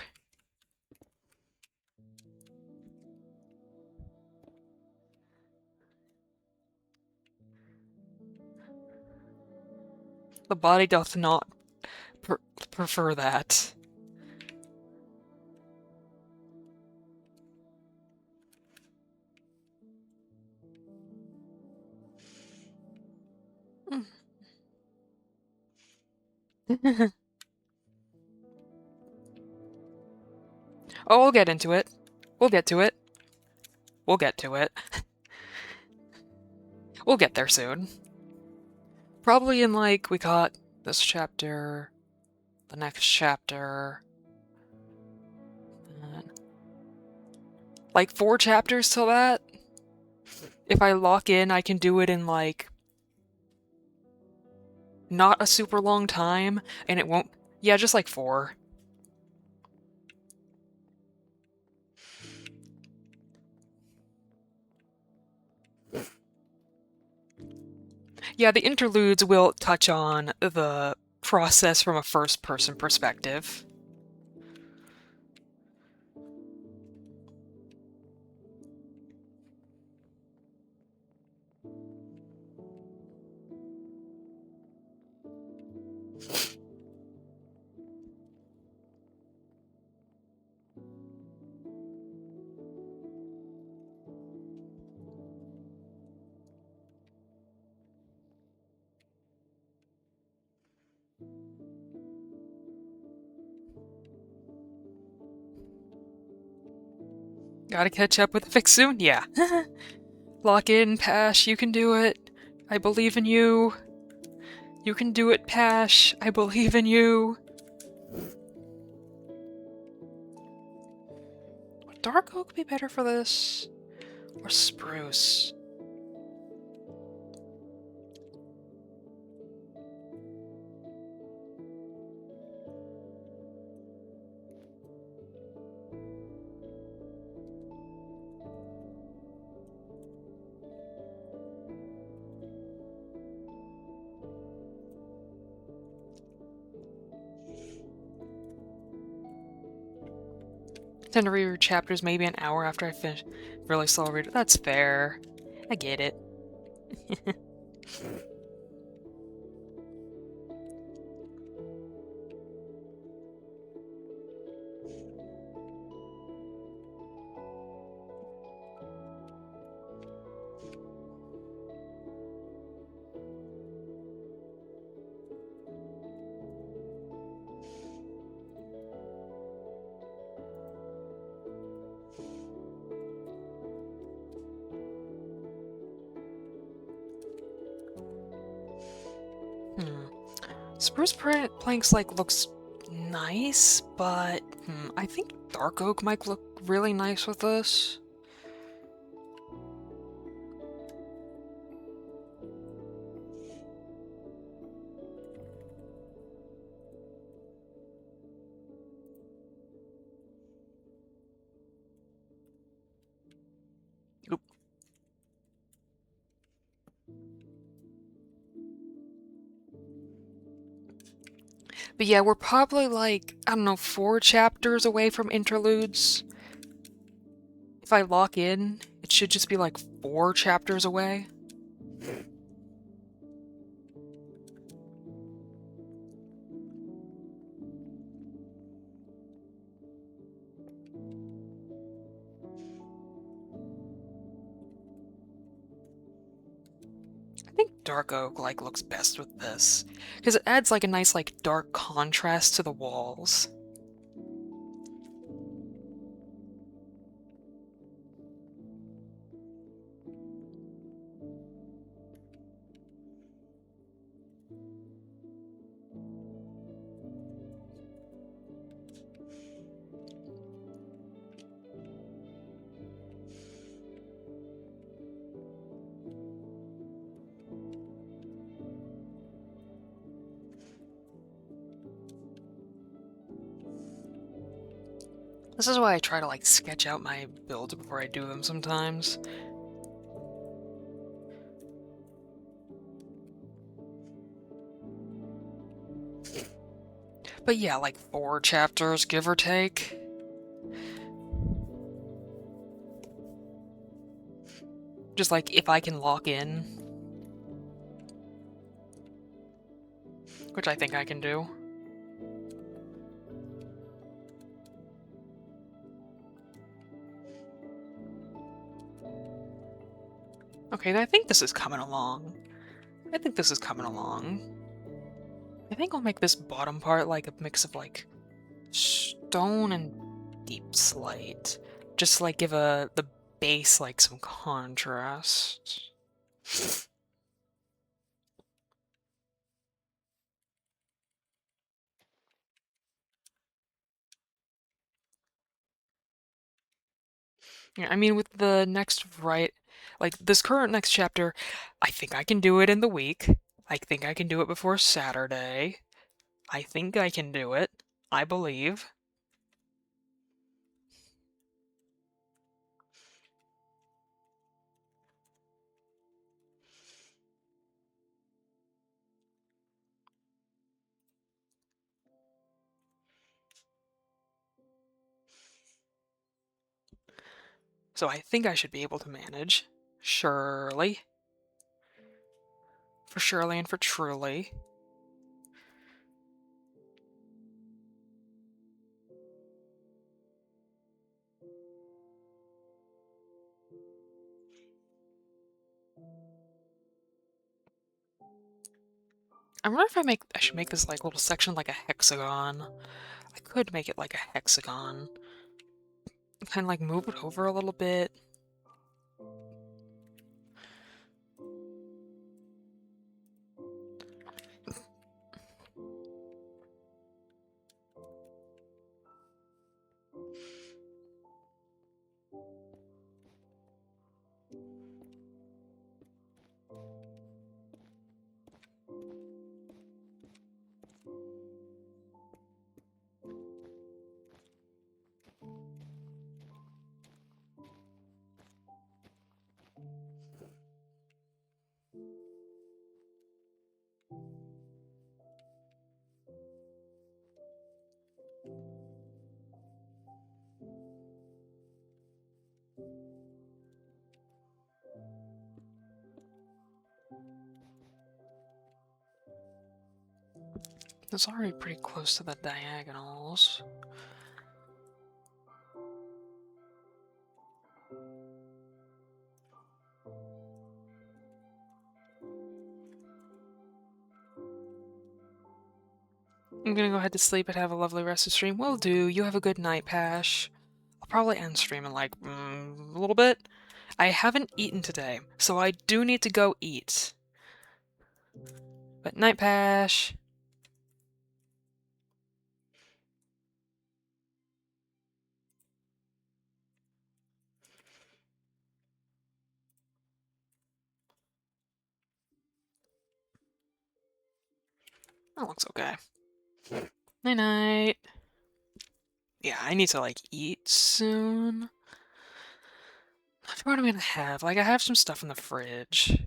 The body doth not prefer that. Oh, we'll get into it. We'll get to it. We'll get to it. We'll get there soon. Probably in, like, we got this chapter, the next chapter, like 4 chapters till that. If I lock in, I can do it in, like, not a super long time, and it won't... Yeah, just like 4. Yeah, the interludes will touch on the process from a first-person perspective. Gotta catch up with the fix soon? Yeah. Lock in, Pash, you can do it. I believe in you. You can do it, Pash. I believe in you. Would dark oak be better for this? Or spruce? Tend to reread chapters maybe an hour after I finish. Really slow reader. That's fair. I get it. Spruce planks looks nice, but I think dark oak might look really nice with this. Oop. But yeah, we're probably like, I don't know, 4 chapters away from interludes. If I lock in, it should just be like 4 chapters away. I think dark oak looks best with this, because it adds like a nice dark contrast to the walls. This is why I try to sketch out my builds before I do them sometimes. But yeah, 4 chapters, give or take. Just if I can lock in. Which I think I can do. Okay, I think this is coming along. I think I'll make this bottom part a mix of stone and deep slate. Just to give the base some contrast. Yeah, I mean with the next this current next chapter, I think I can do it in the week. I think I can do it before Saturday. I think I can do it. I believe. So I think I should be able to manage. Surely. For surely and for truly. I wonder if I should make this little section like a hexagon. I could make it like a hexagon. Kind of move it over a little bit. It's already pretty close to the diagonals. I'm gonna go ahead to sleep and have a lovely rest of stream. Will do. You have a good night, Pash. I'll probably end stream in like a little bit. I haven't eaten today, so I do need to go eat. But night, Pash. That looks okay. Night night. Yeah, I need to like eat soon. I forgot what I'm gonna have. Like, I have some stuff in the fridge.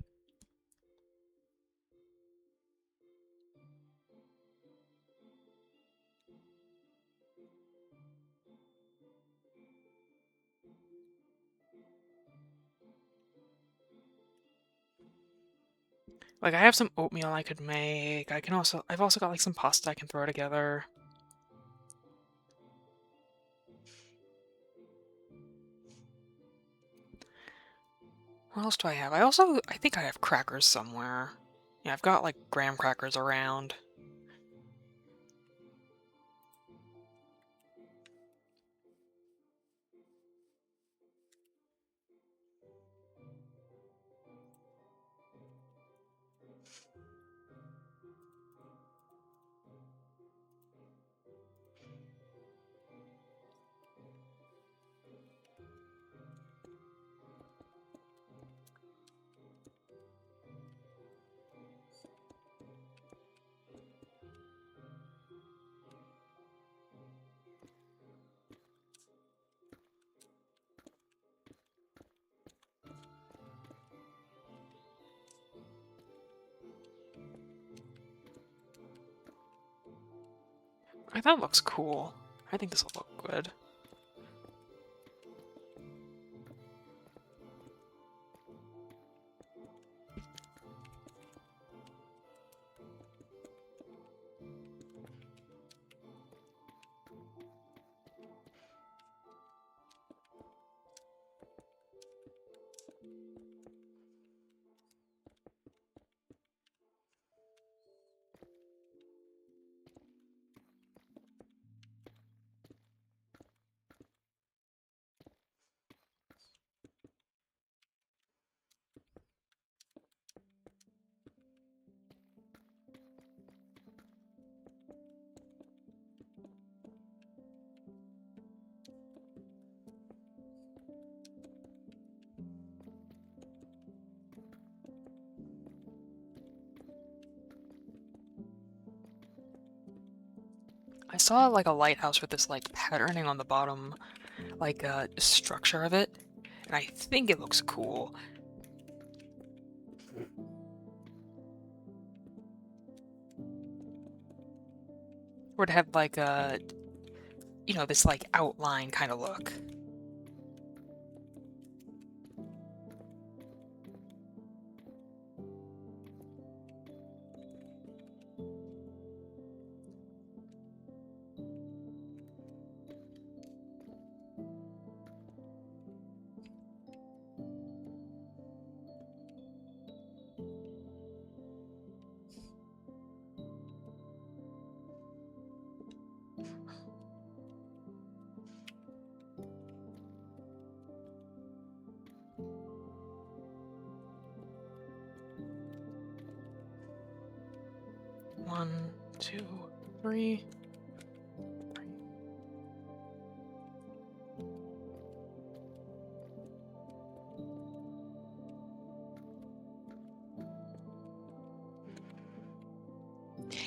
Like, I have some oatmeal I could make. I've also got like some pasta I can throw together. What else do I have? I think I have crackers somewhere. Yeah, I've got like graham crackers around. That looks cool. I think this will look good. I saw like a lighthouse with this like patterning on the bottom, like structure of it, and I think it looks cool. Or to have like a, you know, this like outline kind of look. One, two, three.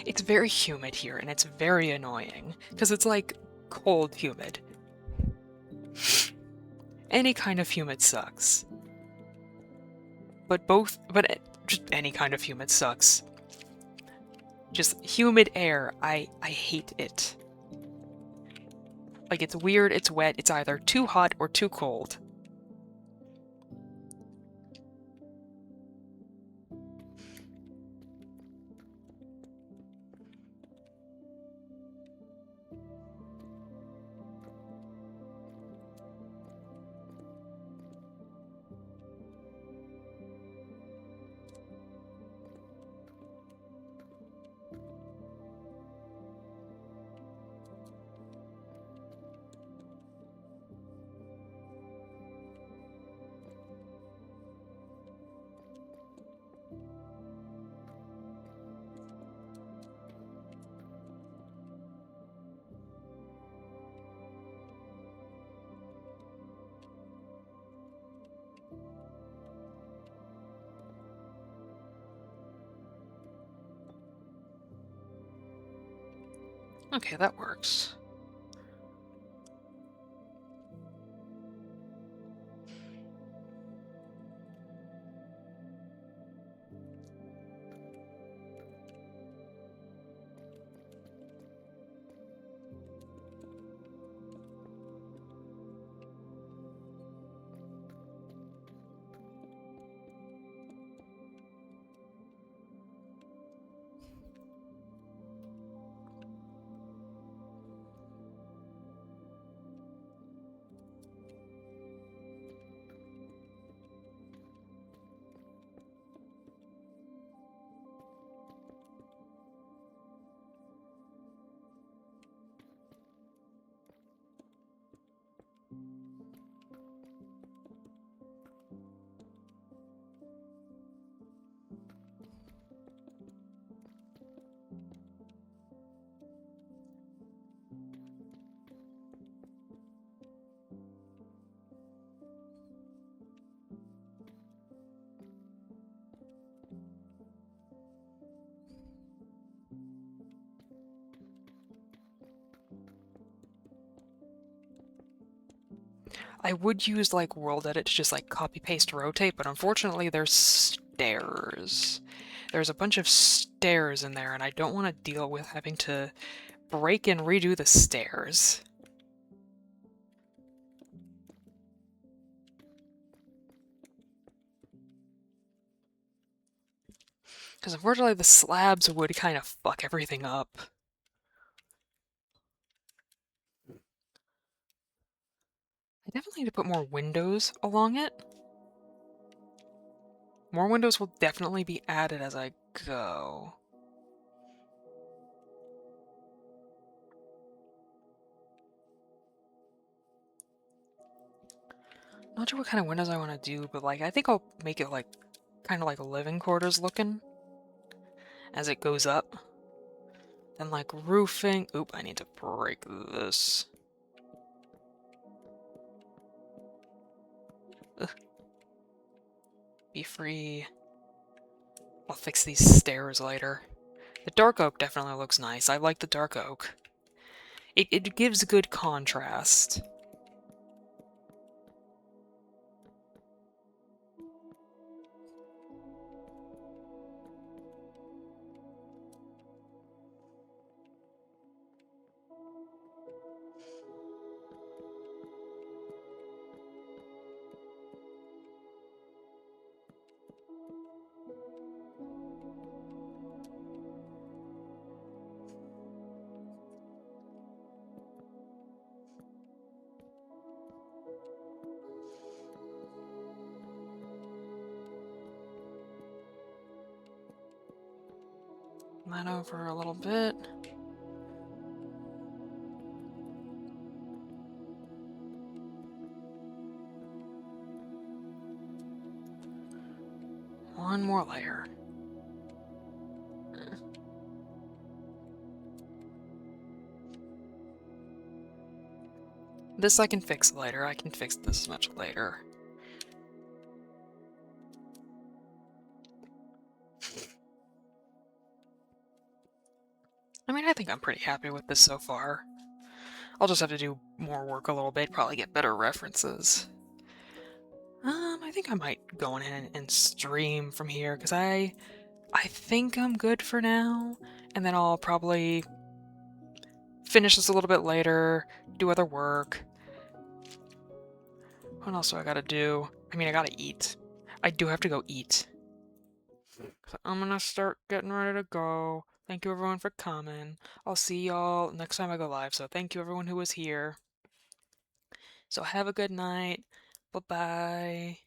It's very humid here, and it's very annoying, because it's like cold humid. Any kind of humid sucks. But just any kind of humid sucks. Just humid air, I hate it. Like, it's weird, it's wet, it's either too hot or too cold. Okay, that works. I would use like World Edit to just like copy paste rotate, but unfortunately there's stairs. There's a bunch of stairs in there and I don't want to deal with having to break and redo the stairs. Because unfortunately the slabs would kind of fuck everything up. I definitely need to put more windows along it. More windows will definitely be added as I go. Not sure what kind of windows I want to do, but like I think I'll make it like kind of like living quarters looking as it goes up. Then like roofing. Oop, I need to break this. Ugh. Be free. I'll fix these stairs later. The dark oak definitely looks nice. I like the dark oak. It gives good contrast. That over a little bit. One more layer. This I can fix later. I can fix this much later. I mean, I think I'm pretty happy with this so far. I'll just have to do more work a little bit, probably get better references. I think I might go in and stream from here, because I think I'm good for now, and then I'll probably finish this a little bit later, do other work. What else do I gotta do? I mean, I gotta eat. I do have to go eat. So I'm gonna start getting ready to go. Thank you everyone for coming. I'll see y'all next time I go live, so thank you everyone who was here. So have a good night. Bye-bye.